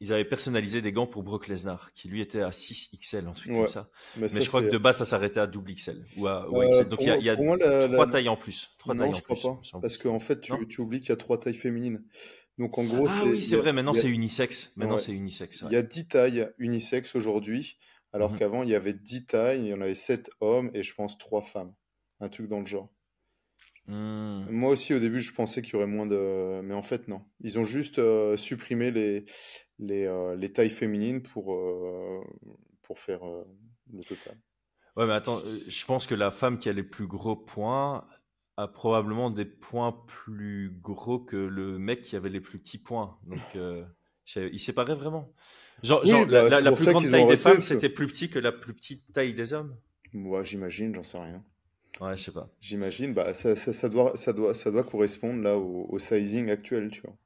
ils avaient personnalisé des gants pour Brock Lesnar, qui lui était à 6 XL, un truc comme Ouais. ça. Mais Mais ça, je crois que c'est. de base, ça s'arrêtait à double XL ou à XL. Donc Pour moi, il y a pour moi, trois tailles en plus. Trois non, tailles en je crois plus, pas. il me semble. Parce qu'en fait, Non? tu oublies qu'il y a 3 tailles féminines. Donc, en gros, Ah oui, il c'est y a, vrai. Maintenant, il y a- c'est unisexe. Maintenant, ouais, c'est unisexe. il Ouais. y a 10 tailles unisexes aujourd'hui, alors Mhm. qu'avant, il y avait 10 tailles, il y en avait 7 hommes et je pense 3 femmes. Un truc dans le genre. Hmm. Moi aussi, au début, je pensais qu'il y aurait moins de. Mais en fait, non. Ils ont juste supprimé les tailles féminines pour faire le total. Ouais, mais attends, je pense que la femme qui a les plus gros points, a probablement des points plus gros que le mec qui avait les plus petits points. Donc, il séparait vraiment. Genre, Oui, c'est la pour plus ça grande qu'ils taille ont des arrêté. femmes, c'était plus petit que la plus petite taille des hommes. Moi, j'imagine, j'en sais rien. Ouais, je sais pas. J'imagine, ça doit correspondre là au sizing actuel, tu vois.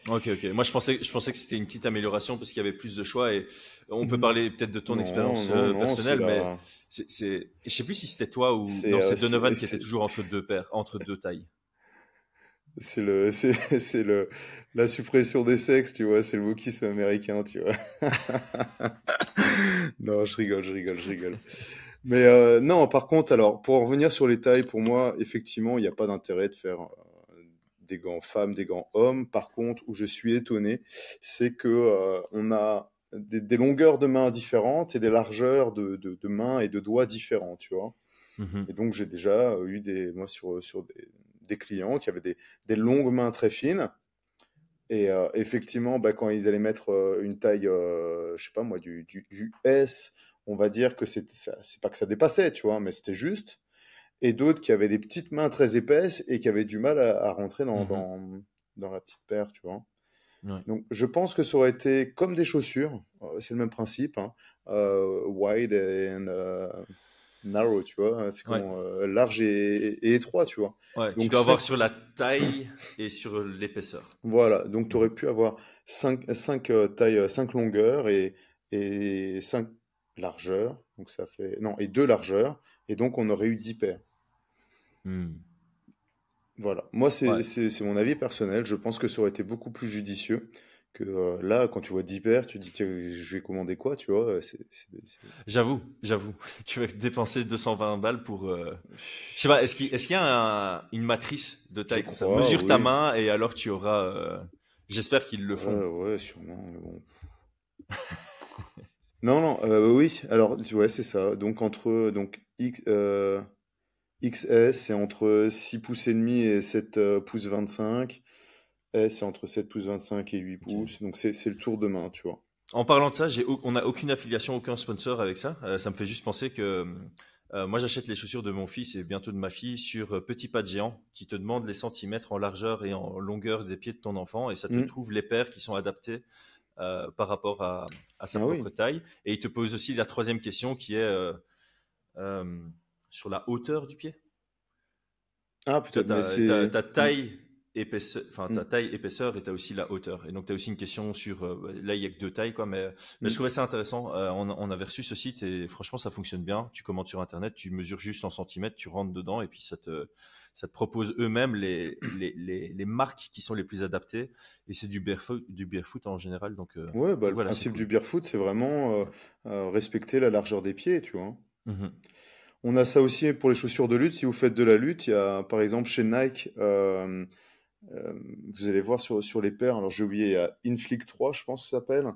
Ok, ok. Moi, je pensais que c'était une petite amélioration parce qu'il y avait plus de choix et on peut Mhm. parler peut-être de ton expérience Non, personnelle, mais je sais plus si c'était toi ou non, c'est Donovan qui était toujours entre deux paires, entre deux tailles. c'est la suppression des sexes, tu vois, c'est le wokisme américain, tu vois. Non, je rigole. Mais non, par contre, alors, pour en revenir sur les tailles, pour moi, effectivement, il n'y a pas d'intérêt de faire des gants femmes, des gants hommes. Par contre, où je suis étonné, c'est que on a des longueurs de mains différentes et des largeurs de mains et de doigts différents, tu vois. Mhm. Et donc, j'ai déjà eu moi, sur des clients qui avaient des longues mains très fines. Et effectivement, bah, quand ils allaient mettre une taille, je sais pas moi, du S, on va dire que c'est pas que ça dépassait, tu vois, mais c'était juste. Et d'autres qui avaient des petites mains très épaisses et qui avaient du mal à rentrer Mhm. dans la petite paire, tu vois. Ouais. Donc, je pense que ça aurait été comme des chaussures, c'est le même principe, hein, wide and narrow, tu vois, c'est Ouais. comment, large et étroit, tu vois. Ouais. Tu Donc, dois avoir sur la taille et sur l'épaisseur. voilà, donc tu aurais Mhm. pu avoir 5 tailles, 5 longueurs et 5 largeurs, donc ça fait, non, et 2 largeurs, et donc on aurait eu 10 paires. Hmm. Voilà, moi Ouais. c'est mon avis personnel, je pense que ça aurait été beaucoup plus judicieux que là, quand tu vois 10 paires, tu te dis, tiens, je vais commander quoi, tu vois, J'avoue. Tu vas dépenser 220 balles pour. Je sais pas. Est-ce qu'il y a une matrice de Je taille comme ça? crois, Mesure ta oui. main et alors tu auras. J'espère qu'ils le font. Ouais, sûrement, mais bon. Non, oui, alors, ouais, c'est ça, donc entre, donc, XS, c'est entre 6 pouces et demi et 7 pouces 25. S, c'est entre 7 pouces 25 et 8 Ok. pouces. Donc, c'est le tour de main, tu vois. En parlant de ça, on n'a aucune affiliation, aucun sponsor avec ça. Ça me fait juste penser que moi, j'achète les chaussures de mon fils et bientôt de ma fille sur Petit Pas de Géant, qui te demande les centimètres en largeur et en longueur des pieds de ton enfant, et ça te Hmm. trouve les paires qui sont adaptées par rapport à sa Ah oui. propre taille. Et il te pose aussi la troisième question qui est euh, sur la hauteur du pied. Ah, Tu peut-être, mais as c'est. ta taille épaisseur, enfin Hmm. ta taille épaisseur et tu as aussi la hauteur. Et donc tu as aussi une question sur là il y a que deux tailles quoi, mais je Hmm. trouvais ça intéressant. On avait reçu ce site et franchement ça fonctionne bien. Tu commandes sur internet, tu mesures juste en centimètres, tu rentres dedans et puis ça te propose eux-mêmes les marques qui sont les plus adaptées et c'est du barefoot en général Ouais, bah, donc le voilà, c'est principe du cool. barefoot, c'est vraiment respecter la largeur des pieds, tu vois. Mhm. On a ça aussi pour les chaussures de lutte. Si vous faites de la lutte, il y a par exemple chez Nike, euh, vous allez voir sur les paires, alors j'ai oublié, il y a Inflict 3, je pense que ça s'appelle,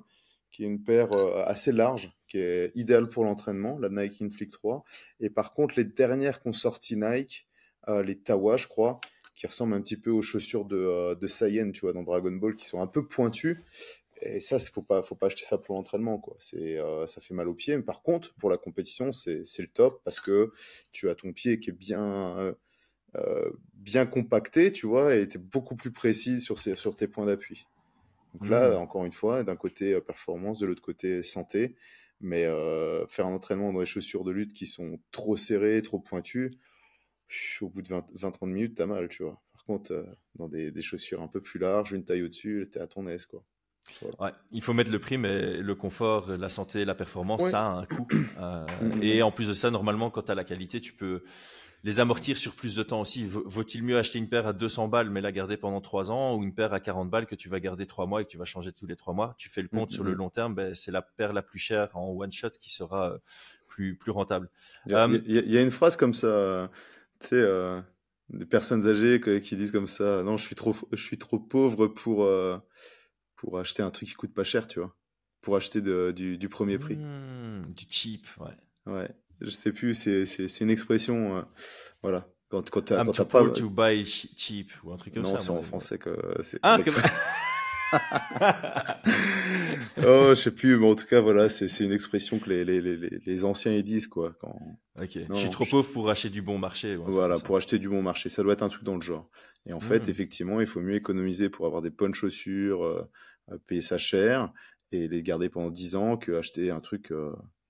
qui est une paire assez large, qui est idéale pour l'entraînement, la Nike Inflict 3. Et par contre, les dernières qu'ont sorti Nike, les Tawa, je crois, qui ressemblent un petit peu aux chaussures de Saiyan, tu vois, dans Dragon Ball, qui sont un peu pointues. Et ça, faut pas acheter ça pour l'entraînement, quoi. Ça fait mal aux pieds. Mais par contre, pour la compétition, c'est le top parce que tu as ton pied qui est bien compacté, tu vois, et tu es beaucoup plus précis sur tes points d'appui. Donc là, Mhm. encore une fois, d'un côté performance, de l'autre côté santé. Mais faire un entraînement dans les chaussures de lutte qui sont trop serrées, trop pointues, au bout de 20-30 minutes, t'as mal, tu vois. Par contre, dans des chaussures un peu plus larges, une taille au-dessus, t'es à ton aise, quoi. Voilà. Ouais, il faut mettre le prix, mais le confort, la santé, la performance, Ouais. ça a un coût. Mm, mm, Et mm. en plus de ça, normalement, quand tu as la qualité, tu peux les amortir sur plus de temps aussi. Vaut-il mieux acheter une paire à 200 balles, mais la garder pendant 3 ans, ou une paire à 40 balles que tu vas garder 3 mois et que tu vas changer tous les 3 mois? Tu fais le Mm, compte sur mm, le mm. long terme, ben, c'est la paire la plus chère en one shot qui sera plus rentable. Il Euh, il y a une phrase comme ça, tu sais, des personnes âgées qui disent comme ça, non, je suis trop pauvre pour acheter un truc qui coûte pas cher, tu vois, pour acheter du premier prix. du cheap, ouais. Ouais, je sais plus, c'est une expression, voilà, I'm quand too t'as pas, poor to buy cheap, ou un truc comme non, ça, à c'est mon en avis. Ouais. français que c'est Ah, l'expression. Oh, je sais plus, mais en tout cas, voilà, c'est une expression que les anciens ils disent, quoi. Ok. Non, Je suis non, trop pauvre pour acheter du bon marché. Ou un truc voilà, comme ça. pour acheter du bon marché. Ça doit être un truc dans le genre. Et en fait, effectivement, il faut mieux économiser pour avoir des bonnes chaussures, payer ça cher et les garder pendant 10 ans que acheter un truc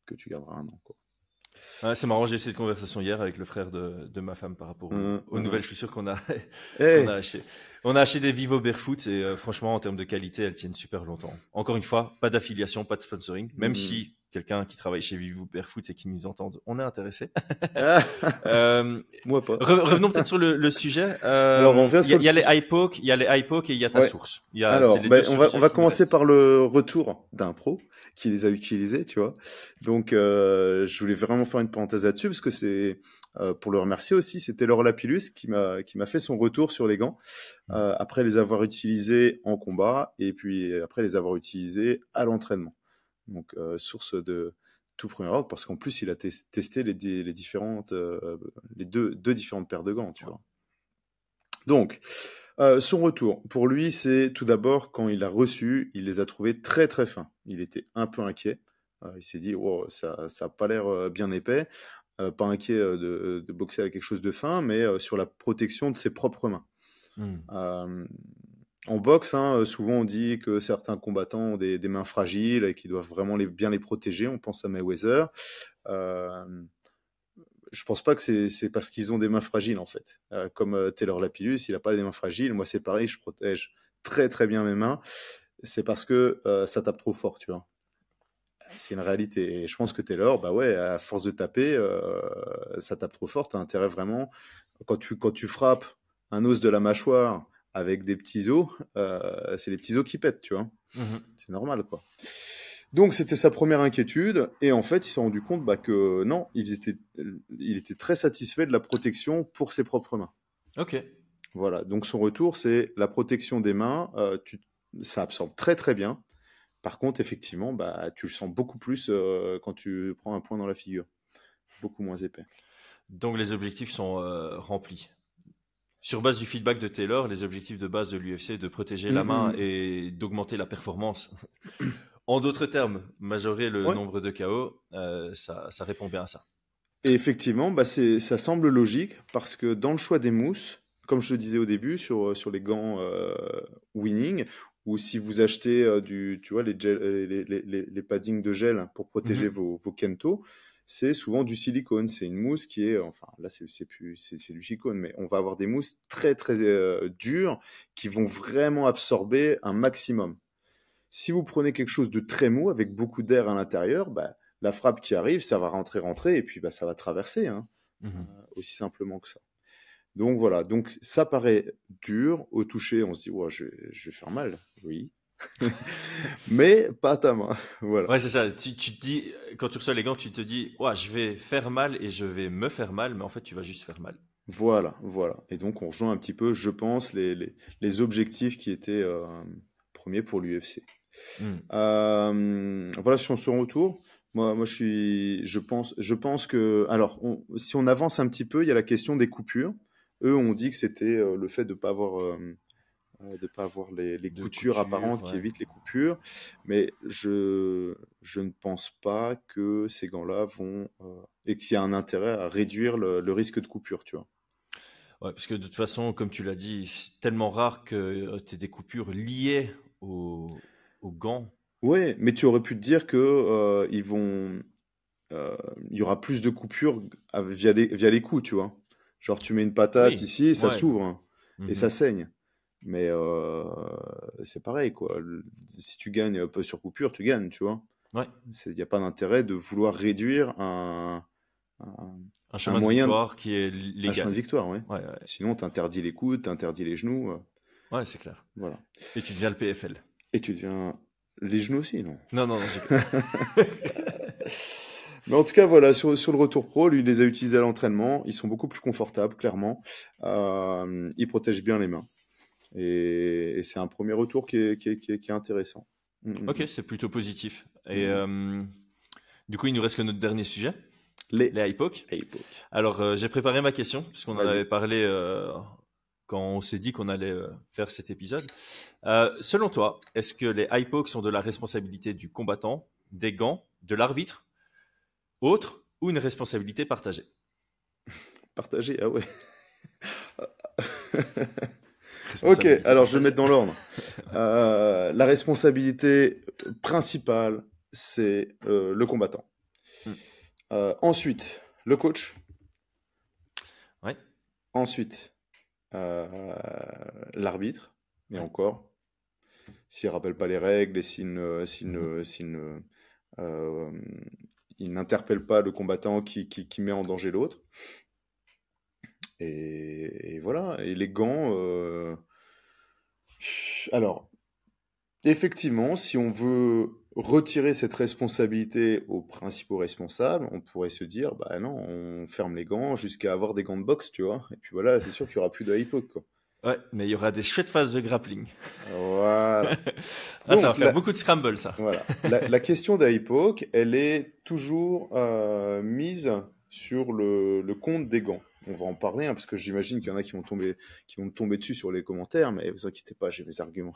que tu garderas un an, quoi. Ouais, c'est marrant, j'ai eu cette conversation hier avec le frère de ma femme par rapport aux nouvelles chaussures qu'on a, qu'on Eh, a achetées. On a acheté des Vivo Barefoot et franchement, en termes de qualité, elles tiennent super longtemps. Encore une fois, pas d'affiliation, pas de sponsoring, même si quelqu'un qui travaille chez Vivo Barefoot et qui nous entende, on est intéressé. ah, Euh, moi pas. revenons peut-être sur le sujet. Alors, on revient Il sur le y a les sujet. iPoke, il y a les iPoke et il y a ta Ouais. source. C'est Alors, les deux on va sujets qui nous commencer restent. par le retour d'un pro qui les a utilisés, tu vois. Donc, je voulais vraiment faire une parenthèse là-dessus parce que c'est pour le remercier aussi. C'était Laure Lapillus qui m'a fait son retour sur les gants après les avoir utilisés en combat et puis après les avoir utilisés à l'entraînement. Donc, source de tout premier ordre parce qu'en plus il a testé les différentes les deux différentes paires de gants, tu vois. Donc, son retour, pour lui, c'est tout d'abord quand il a reçu, il les a trouvés très très fins. Il était un peu inquiet. Il s'est dit, wow, ça a pas l'air bien épais. Pas inquiet de boxer avec quelque chose de fin, mais sur la protection de ses propres mains. Euh, En boxe, hein, souvent on dit que certains combattants ont des mains fragiles et qu'ils doivent vraiment bien les protéger. On pense à Mayweather. Je pense pas que c'est parce qu'ils ont des mains fragiles en fait. Comme Taylor Lapillus, il a pas des mains fragiles. Moi c'est pareil, je protège très très bien mes mains. C'est parce que ça tape trop fort, tu vois. C'est une réalité. Et je pense que Taylor, bah ouais, à force de taper, ça tape trop fort. T'as intérêt vraiment quand tu frappes un os de la mâchoire avec des petits os, c'est les petits os qui pètent, tu vois. C'est normal, quoi. Donc c'était sa première inquiétude, et en fait il s'est rendu compte que non, il était très satisfait de la protection pour ses propres mains. Ok. Voilà, donc son retour c'est la protection des mains, ça absorbe très très bien. Par contre effectivement, tu le sens beaucoup plus quand tu prends un point dans la figure, beaucoup moins épais. Donc les objectifs sont remplis. Sur base du feedback de Taylor, les objectifs de base de l'UFC de protéger la main et d'augmenter la performance. En d'autres termes, majorer le nombre de KO, ça répond bien à ça. Et effectivement, ça semble logique parce que dans le choix des mousses, comme je te disais au début, sur les gants Winning, ou si vous achetez tu vois, les paddings de gel pour protéger vos Kento, c'est souvent du silicone. C'est une mousse qui est, enfin là c'est du silicone, mais on va avoir des mousses très très dures qui vont vraiment absorber un maximum. Si vous prenez quelque chose de très mou avec beaucoup d'air à l'intérieur, la frappe qui arrive, ça va rentrer, et puis ça va traverser, hein. Aussi simplement que ça. Donc voilà, donc ça paraît dur, au toucher on se dit, ouais, je vais faire mal, oui, mais pas à ta main, voilà. Ouais, c'est ça, tu te dis, quand tu reçois les gants, tu te dis, ouais, je vais faire mal et je vais me faire mal, mais en fait tu vas juste faire mal. Voilà, et donc on rejoint un petit peu, je pense, les objectifs qui étaient premiers pour l'UFC. Voilà sur son retour. Moi, je pense que, alors, si on avance un petit peu, il y a la question des coupures. Eux ont dit que c'était le fait de pas avoir les coutures apparentes qui évitent les coupures, mais je ne pense pas que ces gants-là vont et qu'il y a un intérêt à réduire le risque de coupure, tu vois. Ouais, parce que de toute façon, comme tu l'as dit, c'est tellement rare que tu aies des coupures liées aux gants. Ouais, mais tu aurais pu te dire que il y aura plus de coupures via les coups, tu vois. Genre tu mets une patate ici, ça s'ouvre hein, et ça saigne. Mais c'est pareil, quoi. Si tu gagnes un peu sur coupure, tu gagnes, tu vois. Ouais. Il n'y a pas d'intérêt de vouloir réduire un chemin de victoire qui est légal. Un chemin de victoire, ouais. Sinon, tu interdis les coudes, tu interdis les genoux. Ouais, c'est clair. Voilà. Et tu deviens le PFL. Et tu deviens les genoux aussi, non? Non, j'ai Mais en tout cas, voilà, sur le retour pro, lui, il les a utilisés à l'entraînement. Ils sont beaucoup plus confortables, clairement. Ils protègent bien les mains. Et c'est un premier retour qui est intéressant. Ok, c'est plutôt positif. Et du coup, il nous reste que notre dernier sujet, les iPoke. Alors, j'ai préparé ma question, puisqu'on en avait parlé quand on s'est dit qu'on allait faire cet épisode. Selon toi, est-ce que les eye pokes sont de la responsabilité du combattant, des gants, de l'arbitre, autre ou une responsabilité partagée? Partagé, ah ouais. Ok, Responsabilité alors je vais partagée. mettre dans l'ordre. La responsabilité principale, c'est le combattant. Hmm. Ensuite, le coach. Ouais. Ensuite, l'arbitre. Et Ouais. encore, s'il ne rappelle pas les règles et il n'interpelle pas le combattant qui met en danger l'autre. Et voilà. Et les gants. Alors, effectivement, si on veut retirer cette responsabilité aux principaux responsables, on pourrait se dire, bah non, on ferme les gants jusqu'à avoir des gants de boxe, tu vois. Et puis voilà, c'est sûr qu'il n'y aura plus de high poke, quoi. Ouais, mais il y aura des chouettes phases de grappling. Voilà. Ah, ça va Donc, faire beaucoup de scramble, ça. voilà. La question de high poke, elle est toujours mise sur le compte des gants. On va en parler, hein, parce que j'imagine qu'il y en a qui vont me tomber dessus sur les commentaires, mais vous inquiétez pas, j'ai mes arguments.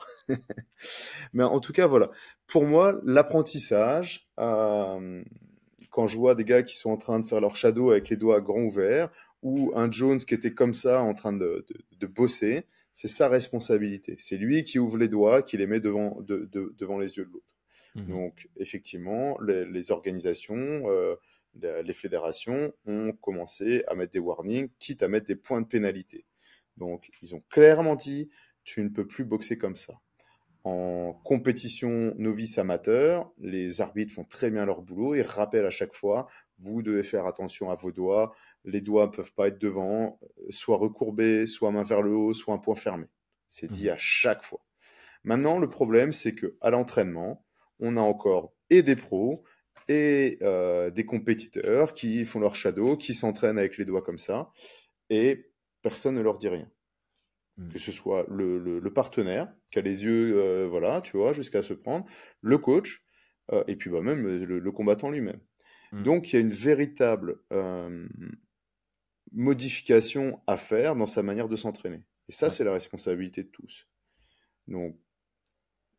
Mais en tout cas, voilà. Pour moi, l'apprentissage, quand je vois des gars qui sont en train de faire leur shadow avec les doigts grands ouverts, ou un Jones qui était comme ça en train de bosser, c'est sa responsabilité. C'est lui qui ouvre les doigts, qui les met devant les yeux de l'autre. Mhm. Donc, effectivement, les organisations, les fédérations ont commencé à mettre des warnings, quitte à mettre des points de pénalité. Donc, ils ont clairement dit, tu ne peux plus boxer comme ça. En compétition novice amateur, les arbitres font très bien leur boulot et rappellent à chaque fois, vous devez faire attention à vos doigts, les doigts ne peuvent pas être devant, soit recourbés, soit main vers le haut, soit un poing fermé. C'est dit à chaque fois. Maintenant, le problème, c'est qu'à l'entraînement, on a encore et des pros et des compétiteurs qui font leur shadow, qui s'entraînent avec les doigts comme ça, et personne ne leur dit rien. Que ce soit le partenaire qui a les yeux, voilà, tu vois, jusqu'à se prendre, le coach, et puis bah, même le combattant lui-même. Donc il y a une véritable modification à faire dans sa manière de s'entraîner. Et ça, c'est la responsabilité de tous. Donc,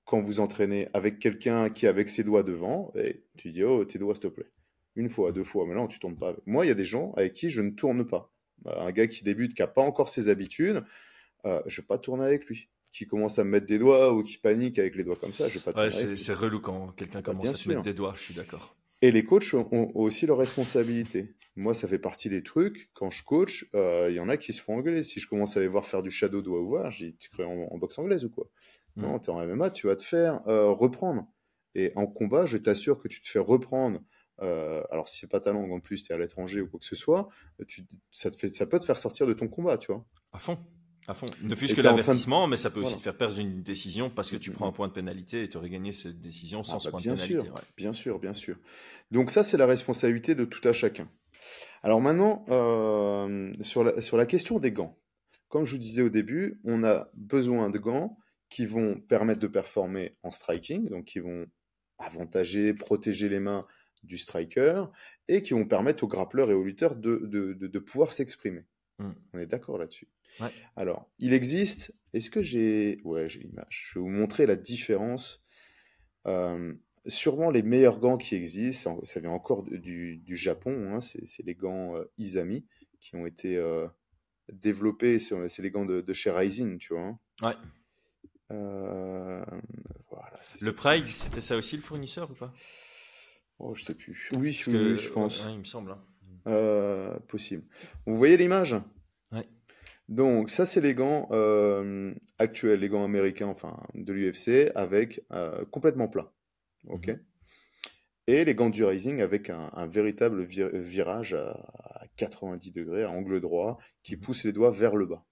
quand vous entraînez avec quelqu'un qui est avec ses doigts devant, et tu dis, oh, tes doigts, s'il te plaît. Une fois, deux fois, mais là, tu tournes pas avec. Moi, il y a des gens avec qui je ne tourne pas. Un gars qui débute, qui n'a pas encore ses habitudes, je ne vais pas tourner avec lui. Qui commence à me mettre des doigts ou qui panique avec les doigts comme ça, je ne vais pas tourner avec lui. C'est relou quand quelqu'un commence à se mettre des doigts, je suis d'accord. Et les coachs ont aussi leurs responsabilités. Moi, ça fait partie des trucs. Quand je coach, il y en a qui se font engueuler. Si je commence à les voir faire du shadow doigt ouvert, je dis, tu crées en boxe anglaise ou quoi? Non, t'es en MMA, tu vas te faire reprendre. Et en combat, je t'assure que tu te fais reprendre. Alors, si c'est pas ta langue en plus, tu es à l'étranger ou quoi que ce soit, ça peut te faire sortir de ton combat, tu vois. À fond. Ne fût-ce que l'avertissement, mais ça peut aussi te faire perdre une décision parce que tu prends un point de pénalité et tu aurais gagné cette décision sans ce point de pénalité. Bien sûr. Donc ça, c'est la responsabilité de tout à chacun. Alors maintenant, sur la question des gants. Comme je vous disais au début, on a besoin de gants qui vont permettre de performer en striking, donc qui vont avantager, protéger les mains du striker, et qui vont permettre aux grappleurs et aux lutteurs de pouvoir s'exprimer. On est d'accord là-dessus. Ouais. Alors, il existe... Est-ce que j'ai... Ouais, j'ai l'image. Je vais vous montrer la différence. Sûrement les meilleurs gants qui existent, ça vient encore du Japon, hein, c'est les gants Izami qui ont été développés, c'est les gants de chez Rising, tu vois. Ouais. Voilà, le Pride, c'était ça aussi le fournisseur ou pas? Oh, je sais plus. Oui, je pense. Ouais, il me semble. Possible. Vous voyez l'image? Ouais. Donc, ça, c'est les gants actuels, les gants américains, enfin, de l'UFC, avec complètement plat. Ok. Et les gants du Rising avec un véritable virage à 90 degrés, à angle droit, qui pousse les doigts vers le bas.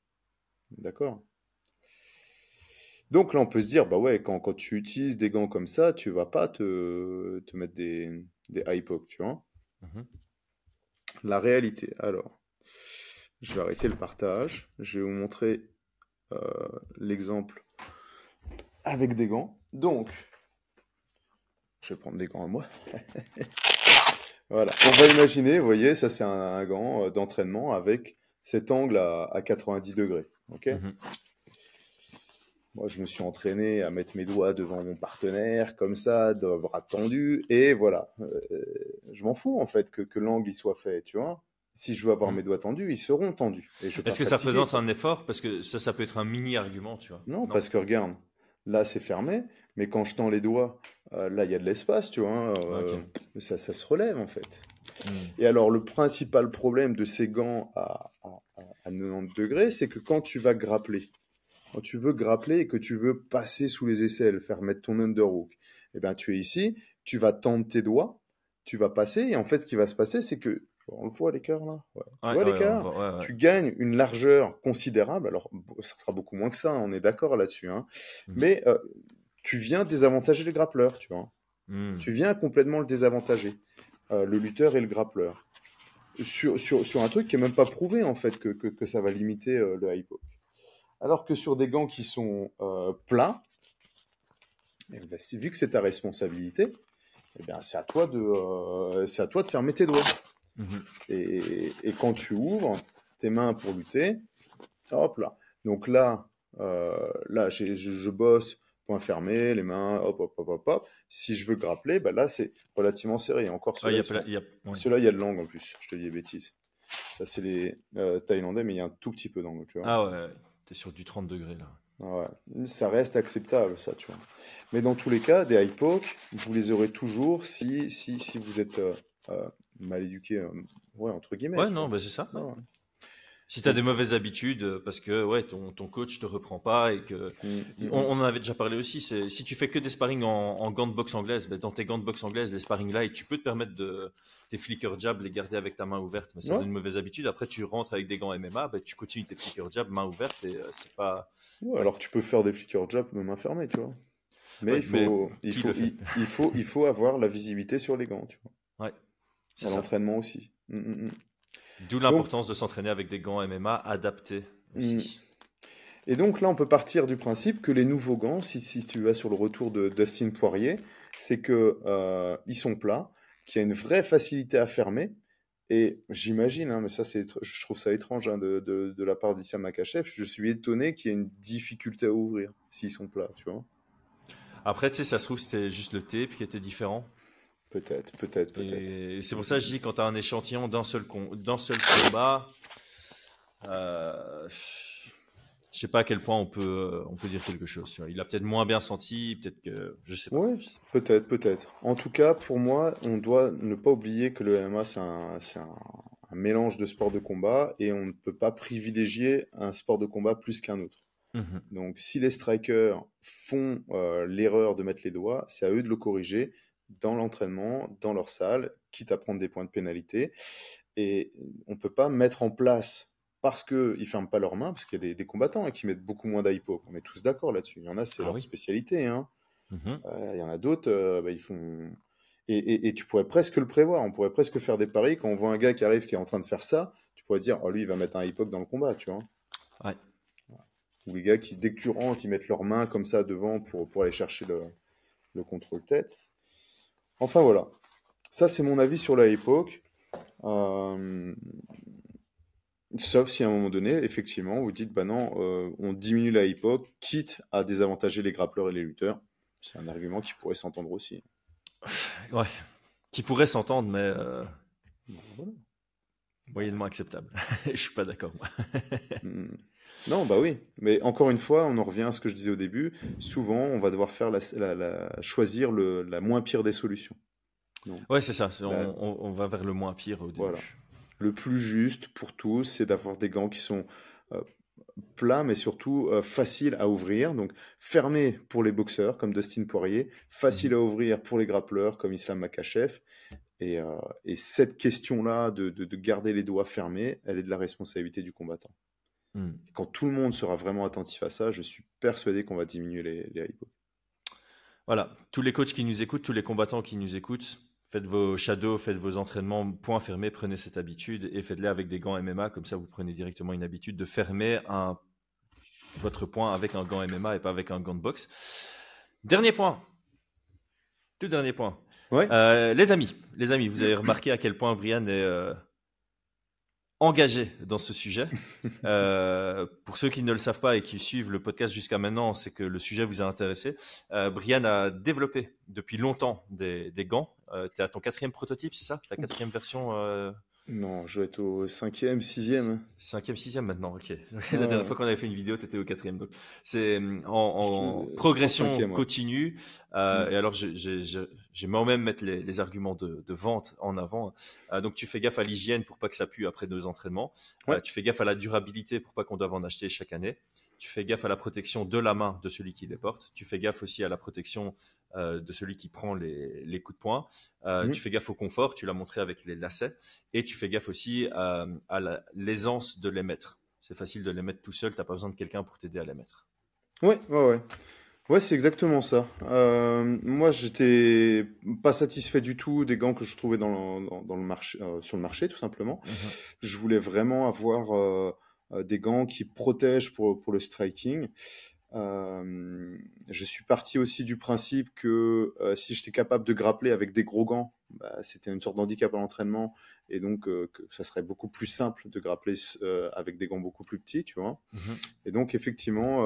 D'accord? Donc là, on peut se dire, bah ouais, quand tu utilises des gants comme ça, tu vas pas te mettre des high poke, tu vois. La réalité, alors, je vais arrêter le partage, je vais vous montrer l'exemple avec des gants. Donc, je vais prendre des gants à moi. Voilà, on va imaginer, vous voyez, ça c'est un gant d'entraînement avec cet angle à 90 degrés. Ok. Mhm. Moi, je me suis entraîné à mettre mes doigts devant mon partenaire, comme ça, de bras tendus, et voilà. Je m'en fous, en fait, que l'angle, il soit fait, tu vois. Si je veux avoir mes doigts tendus, ils seront tendus, et je vais pas Est-ce que ça fatiguer, représente quoi. un effort? Parce que ça peut être un mini-argument, tu vois. Non, Non? parce que regarde, là, c'est fermé, mais quand je tends les doigts, là, il y a de l'espace, tu vois. Ok. Ça se relève, en fait. Hmm. Et alors, le principal problème de ces gants à 90 degrés, c'est que quand tu vas grappler, quand tu veux grappler et que tu veux passer sous les aisselles, faire mettre ton underhook, eh bien, tu es ici, tu vas tendre tes doigts, tu vas passer, et en fait, ce qui va se passer, c'est que, on le voit l'écart là, ouais. Tu vois Ouais, on l'écart? voit, ouais. Tu gagnes une largeur considérable, alors ça sera beaucoup moins que ça, on est d'accord là-dessus, hein. Mhm. Mais tu viens désavantager les grappleurs, tu vois. Hmm. Tu viens complètement le désavantager, le lutteur et le grappleur. Sur un truc qui est même pas prouvé, en fait, que ça va limiter le high poke. Alors que sur des gants qui sont plats, eh ben, vu que c'est ta responsabilité, eh bien, c'est à toi de fermer tes doigts. Mhm. Et quand tu ouvres tes mains pour lutter, hop là. Donc là, je bosse, point fermé, les mains, hop, hop, hop, hop, hop. Si je veux grappler, ben là, c'est relativement serré. Encore Ah, il ceux-là, y a, ouais. ceux-là, il y a de l'angle en plus. Je te dis des bêtises. Ça, c'est les Thaïlandais, mais il y a un tout petit peu d'angle, tu vois. Ah ouais, t'es sur du 30 degrés là. Ouais, ça reste acceptable, ça, tu vois. Mais dans tous les cas, des high poke, vous les aurez toujours si vous êtes mal éduqué, ouais, entre guillemets, Ouais, tu non, vois. bah c'est ça. Ouais. Ouais. Si tu as des Donc, mauvaises habitudes, parce que ouais, ton coach te reprend pas et que. On en avait déjà parlé aussi, c'est si tu fais que des sparring en gants de boxe anglaise, ben, dans tes gants de boxe anglaise, les sparring light, tu peux te permettre tes flicker jab, les garder avec ta main ouverte, mais ça ouais, donne une mauvaise habitude. Après, tu rentres avec des gants MMA, ben, tu continues tes flicker jab, main ouverte, et c'est pas. ouais, Ouais. alors tu peux faire des flicker jab main fermée, tu vois. Mais Ouais, mais qui le fait? il faut avoir la visibilité sur les gants, tu vois. Ouais, c'est À ça. l'entraînement aussi. D'où Donc, l'importance de s'entraîner avec des gants MMA adaptés mm. aussi. Et donc là, on peut partir du principe que les nouveaux gants, si tu vas sur le retour de Dustin Poirier, c'est que ils sont plats, qu'il y a une vraie facilité à fermer. Et j'imagine, hein, mais ça, je trouve ça étrange hein, de la part d'Issam Makhachev. Je suis étonné qu'il y ait une difficulté à ouvrir s'ils sont plats, tu vois. Après, tu sais, ça se trouve, c'était juste le tape qui était différent. Peut-être. Et c'est pour ça que je dis, quand tu as un échantillon d'un seul combat, je sais pas à quel point on peut dire quelque chose. Tu vois. Il a peut-être moins bien senti, peut-être que. Je sais pas. Oui, peut-être. En tout cas, pour moi, on doit ne pas oublier que le MMA, c'est un mélange de sports de combat et on ne peut pas privilégier un sport de combat plus qu'un autre. Mhm. Donc, si les strikers font l'erreur de mettre les doigts, c'est à eux de le corriger dans l'entraînement, dans leur salle, quitte à prendre des points de pénalité. Et on ne peut pas mettre en place, parce qu'ils ne ferment pas leurs mains, parce qu'il y a des combattants hein, qui mettent beaucoup moins d'hypo. On est tous d'accord là-dessus. Il y en a, c'est Ah leur oui. spécialité. Hein. Mhm. Il y en a d'autres, ils font. Et tu pourrais presque le prévoir. On pourrait presque faire des paris. Quand on voit un gars qui arrive qui est en train de faire ça, tu pourrais dire, oh lui, il va mettre un hip-hop dans le combat, tu vois. Ouais. Ou les gars qui, dès que tu rentres, ils mettent leurs mains comme ça devant pour aller chercher le contrôle-tête. Enfin voilà. Ça, c'est mon avis sur la hip-hop. Sauf si à un moment donné, effectivement, vous dites, bah non, on diminue la hip-hop, quitte à désavantager les grappleurs et les lutteurs. C'est un argument qui pourrait s'entendre aussi. Ouais. Qui pourrait s'entendre, mais Voilà. moyennement acceptable. Je suis pas d'accord, moi. Non, bah oui. Mais encore une fois, on en revient à ce que je disais au début. Souvent, on va devoir faire choisir la moins pire des solutions. Donc, Ouais, c'est ça. On va vers le moins pire au début. voilà. Le plus juste pour tous, c'est d'avoir des gants qui sont plats, mais surtout faciles à ouvrir. Donc, fermés pour les boxeurs, comme Dustin Poirier. Faciles à ouvrir pour les grappleurs, comme Islam Makhachev. Et cette question-là de garder les doigts fermés, elle est de la responsabilité du combattant. Quand tout le monde sera vraiment attentif à ça, je suis persuadé qu'on va diminuer les high poke. Voilà, tous les coachs qui nous écoutent, tous les combattants qui nous écoutent, faites vos shadows, faites vos entraînements, point fermé, prenez cette habitude et faites-les avec des gants MMA, comme ça vous prenez directement une habitude de fermer votre point avec un gant MMA et pas avec un gant de boxe. Dernier point, tout dernier point. Ouais. Les amis, vous avez remarqué à quel point Brian est engagé dans ce sujet. Pour ceux qui ne le savent pas et qui suivent le podcast jusqu'à maintenant, c'est que le sujet vous a intéressé. Brian a développé depuis longtemps des gants. Tu es à ton 4e prototype, c'est ça? Ta 4e version Non, je vais être au 5e, 6e. 5e, 6e maintenant, ok. Ouais, La dernière ouais. fois qu'on avait fait une vidéo, tu étais au 4e. Donc, c'est en Je progression pense 5e, ouais. continue. Et alors, j'ai moi-même mettre les arguments de vente en avant. Donc, tu fais gaffe à l'hygiène pour pas que ça pue après 2 entraînements. Ouais. Tu fais gaffe à la durabilité pour pas qu'on doive en acheter chaque année. Tu fais gaffe à la protection de la main de celui qui les porte. Tu fais gaffe aussi à la protection de celui qui prend les coups de poing. Tu fais gaffe au confort, tu l'as montré avec les lacets. Et tu fais gaffe aussi à l'aisance de les mettre. C'est facile de les mettre tout seul, tu n'as pas besoin de quelqu'un pour t'aider à les mettre. Ouais, ouais, ouais. Ouais, c'est exactement ça. Moi, j'étais pas satisfait du tout des gants que je trouvais dans le marché, sur le marché, tout simplement. Je voulais vraiment avoir des gants qui protègent pour le striking. Je suis parti aussi du principe que si j'étais capable de grappler avec des gros gants, bah, c'était une sorte d'handicap à l'entraînement, et donc que ça serait beaucoup plus simple de grappler avec des gants beaucoup plus petits, tu vois. Et donc effectivement,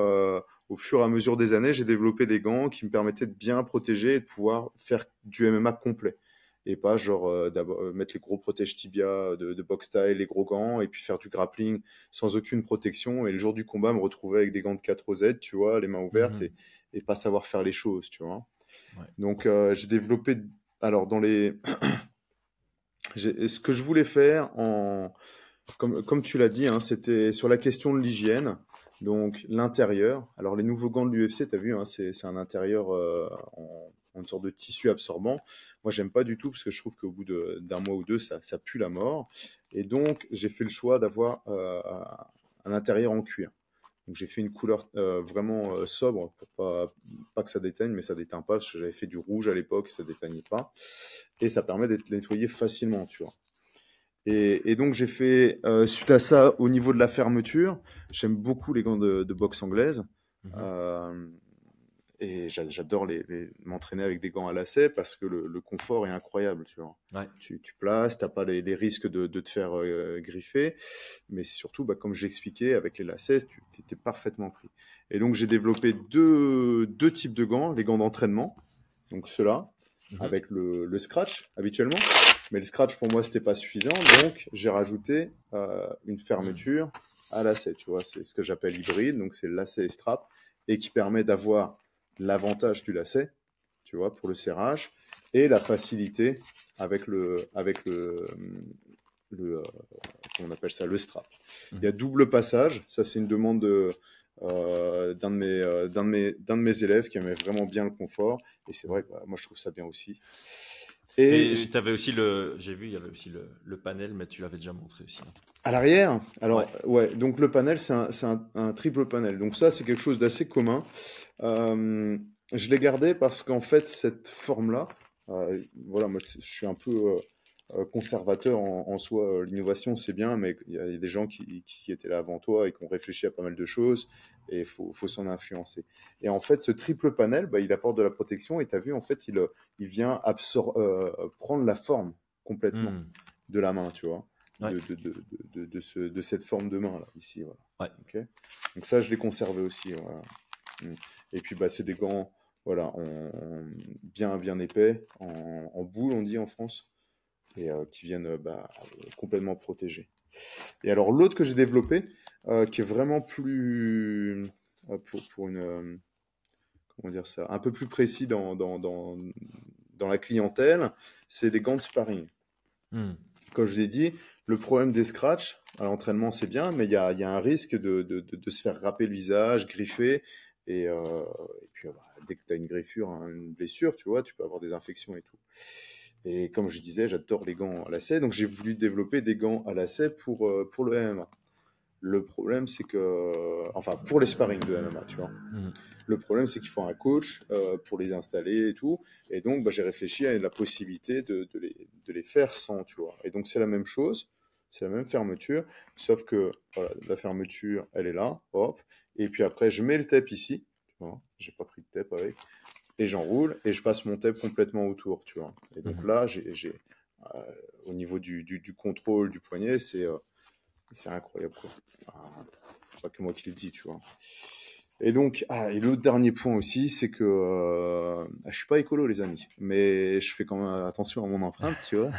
au fur et à mesure des années, j'ai développé des gants qui me permettaient de bien protéger et de pouvoir faire du MMA complet. Et pas genre mettre les gros protège tibia de box style, les gros gants, et puis faire du grappling sans aucune protection. Et le jour du combat, me retrouver avec des gants de 4Z, tu vois, les mains ouvertes, et pas savoir faire les choses, tu vois. Ouais. Donc j'ai développé, alors dans les... ce que je voulais faire, comme tu l'as dit, hein, c'était sur la question de l'hygiène. Donc l'intérieur, alors les nouveaux gants de l'UFC, tu as vu, hein, c'est un intérieur en une sorte de tissu absorbant. Moi, j'aime pas du tout parce que je trouve qu'au bout d'un mois ou deux, ça pue la mort. Et donc, j'ai fait le choix d'avoir un intérieur en cuir. Donc, j'ai fait une couleur vraiment sobre pour pas que ça déteigne, mais ça déteint pas parce que j'avais fait du rouge à l'époque, ça déteignait pas. Et ça permet d'être nettoyé facilement, tu vois. Et donc, j'ai fait, suite à ça, au niveau de la fermeture, j'aime beaucoup les gants de boxe anglaise. Et j'adore m'entraîner avec des gants à lacets parce que le confort est incroyable, tu vois. Ouais. Tu places, t'as pas les risques de te faire griffer, mais surtout, bah, comme j'expliquais, avec les lacets, tu étais parfaitement pris. Et donc, j'ai développé deux types de gants, les gants d'entraînement, donc ceux-là, avec le scratch habituellement, mais le scratch pour moi, c'était pas suffisant, donc j'ai rajouté une fermeture à lacet, tu vois, c'est ce que j'appelle hybride, donc c'est lacet et strap, et qui permet d'avoir l'avantage du lacet, tu vois, pour le serrage, et la facilité avec comment on appelle ça, le strap. Il y a double passage, ça c'est une demande d'un de mes élèves qui aimait vraiment bien le confort, et c'est vrai que moi je trouve ça bien aussi. Et t'avais aussi j'ai vu, il y avait aussi le panel, mais tu l'avais déjà montré aussi. À l'arrière, alors ouais, donc le panel c'est un triple panel, donc ça c'est quelque chose d'assez commun. Je l'ai gardé parce qu'en fait cette forme-là, voilà, moi je suis un peu conservateur en soi. L'innovation c'est bien, mais il y a des gens qui étaient là avant toi et qui ont réfléchi à pas mal de choses, et il faut s'en influencer. Et en fait ce triple panel, bah, il apporte de la protection, et tu as vu en fait il vient prendre la forme complètement de la main, tu vois. Ouais. De cette forme de main là, ici, voilà. Ouais. Okay. Donc ça je l'ai conservé aussi, voilà. Et puis bah c'est des gants, voilà, bien épais, en boule on dit en France, et qui viennent complètement protégés. Et alors l'autre que j'ai développé, qui est vraiment plus pour une comment dire ça, un peu plus précis dans la clientèle, c'est des gants de sparring. Comme je l'ai dit, le problème des scratchs à l'entraînement c'est bien, mais il y a un risque de se faire râper le visage, griffer, et puis dès que tu as une griffure, une blessure, tu vois, tu peux avoir des infections et tout. Et comme je disais, j'adore les gants à lacets, donc j'ai voulu développer des gants à lacets pour le MMA. Le problème, c'est que... Enfin, pour les sparring de MMA, tu vois. Le problème, c'est qu'il faut un coach pour les installer et tout. Et donc, j'ai réfléchi à la possibilité de les faire sans, tu vois. Et donc, c'est la même chose. C'est la même fermeture. Sauf que voilà, la fermeture, elle est là. Hop. Et puis après, je mets le tape ici. Tu vois. J'ai pas pris de tape avec. Et j'enroule. Et je passe mon tape complètement autour, tu vois. Et donc là, au niveau du contrôle du poignet, c'est C'est incroyable, quoi. Pas que moi qui l'ai dit, tu vois. Et donc, et le dernier point aussi, c'est que je suis pas écolo, les amis, mais je fais quand même attention à mon empreinte, tu vois.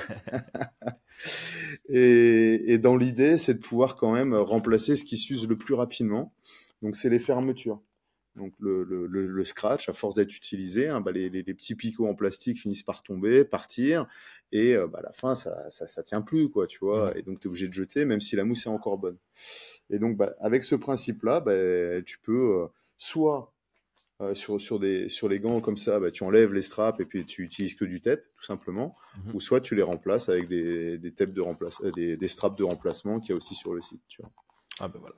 Et dans l'idée, c'est de pouvoir quand même remplacer ce qui s'use le plus rapidement. Donc, c'est les fermetures. Donc, le scratch, à force d'être utilisé, hein, les petits picots en plastique finissent par tomber, partir, et à la fin, ça tient plus, quoi, tu vois. Et donc, tu es obligé de jeter, même si la mousse est encore bonne. Et donc, avec ce principe-là, tu peux soit sur les gants comme ça, tu enlèves les straps et puis tu utilises que du tape, tout simplement, ou soit tu les remplaces avec des tapes des straps de remplacement qu'il y a aussi sur le site, tu vois. Ah ben voilà.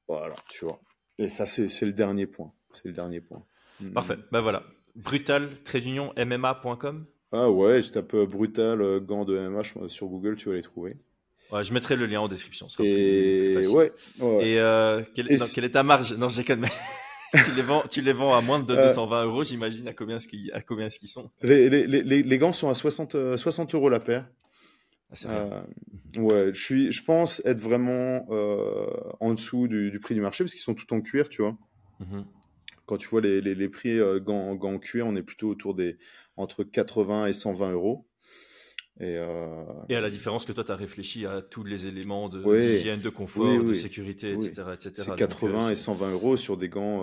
Voilà, tu vois. Et ça, c'est le dernier point. C'est le dernier point. Parfait. Ben voilà. Brutal-MMA.com. Ah ouais, tu tapes brutal gants de MMA sur Google, tu vas les trouver. Ouais, je mettrai le lien en description. Ce sera Et plus facile. ouais. Et quelle est ta marge? Non, je déconne, mais tu les vends à moins de 220 €, j'imagine. À combien est-ce qu'ils sont? Les gants sont à 60 € la paire. Ah, c'est rien. Ouais, je pense être vraiment en dessous du prix du marché parce qu'ils sont tout en cuir, tu vois. Quand tu vois les prix gants en cuir, on est plutôt autour entre 80 et 120 €. Et à la différence que toi, tu as réfléchi à tous les éléments d'hygiène, de confort, de sécurité, etc. C'est 80 et 120 € sur des gants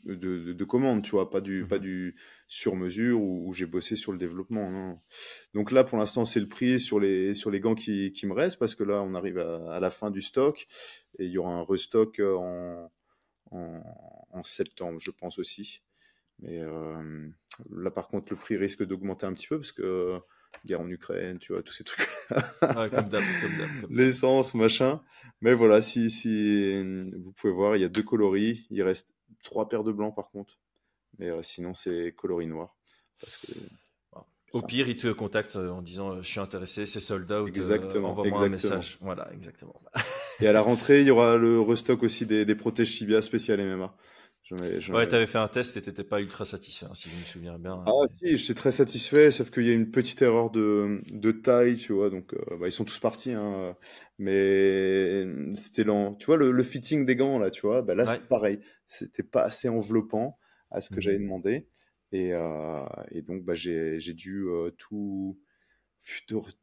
de commande, tu vois, pas du sur-mesure où j'ai bossé sur le développement. Non. Donc là, pour l'instant, c'est le prix sur les gants qui me restent parce que là, on arrive à la fin du stock et il y aura un restock en septembre, je pense aussi. Mais là, par contre, le prix risque d'augmenter un petit peu parce que guerre en Ukraine, tu vois, tous ces trucs. Ouais, comme d'hab. L'essence, machin. Mais voilà, si vous pouvez voir, il y a 2 coloris. Il reste 3 paires de blancs, par contre. Mais sinon, c'est coloris noir. Parce que, au pire, ils te contactent en disant je suis intéressé, c'est sold out. Exactement. Envoie-moi un message. Voilà, exactement. Et à la rentrée, il y aura le restock aussi des protèges tibia spéciales MMA. Ouais, t'avais fait un test et t'étais pas ultra satisfait, hein, si je me souviens bien. Ah si, j'étais très satisfait, sauf qu'il y a une petite erreur de taille, tu vois, donc ils sont tous partis, hein, mais c'était lent. Tu vois, le fitting des gants, là, tu vois, là, c'est pareil. C'était pas assez enveloppant à ce que j'avais demandé, et donc j'ai dû tout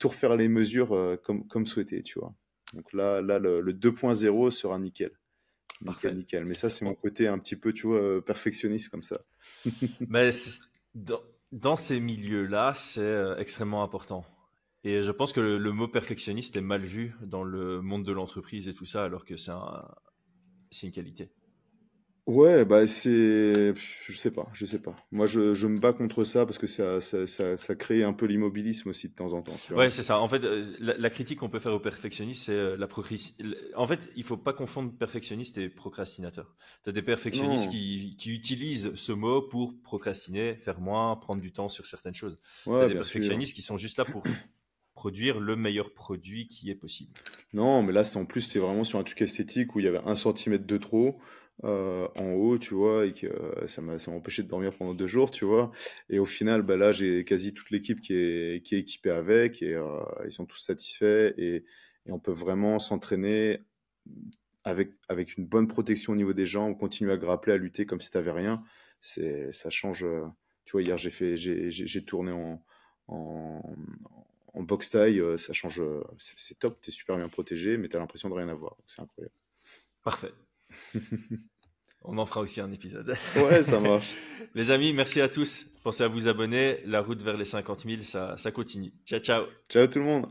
refaire les mesures comme souhaité, tu vois. Donc là le 2.0 sera nickel. Nickel. Mais ça, c'est mon côté un petit peu, tu vois, perfectionniste comme ça. Mais dans ces milieux-là, c'est extrêmement important. Et je pense que le mot perfectionniste est mal vu dans le monde de l'entreprise et tout ça, alors que c'est une qualité. Ouais, je sais pas. Moi, je me bats contre ça parce que ça crée un peu l'immobilisme aussi de temps en temps. Tu vois. Ouais, c'est ça. En fait, la critique qu'on peut faire au perfectionniste, c'est la procrastination. En fait, il faut pas confondre perfectionniste et procrastinateur. Tu as des perfectionnistes qui utilisent ce mot pour procrastiner, faire moins, prendre du temps sur certaines choses. Ouais, tu as des perfectionnistes qui sont juste là pour produire le meilleur produit qui est possible. Non, mais là, en plus, c'est vraiment sur un truc esthétique où il y avait 1 centimètre de trop. En haut, tu vois, et que ça m'a empêché de dormir pendant 2 jours, tu vois. Et au final, là, j'ai quasi toute l'équipe qui est équipée avec, et ils sont tous satisfaits, et on peut vraiment s'entraîner avec une bonne protection au niveau des jambes, continuer à grappler, à lutter comme si t'avais rien. Ça change. Tu vois, hier, j'ai tourné en box taille, ça change. C'est top, t'es super bien protégé, mais t'as l'impression de rien avoir. Donc c'est incroyable. Parfait. On en fera aussi un épisode. Ouais, ça marche. Les amis, merci à tous. Pensez à vous abonner. La route vers les 50 000, ça continue. Ciao, ciao. Ciao tout le monde.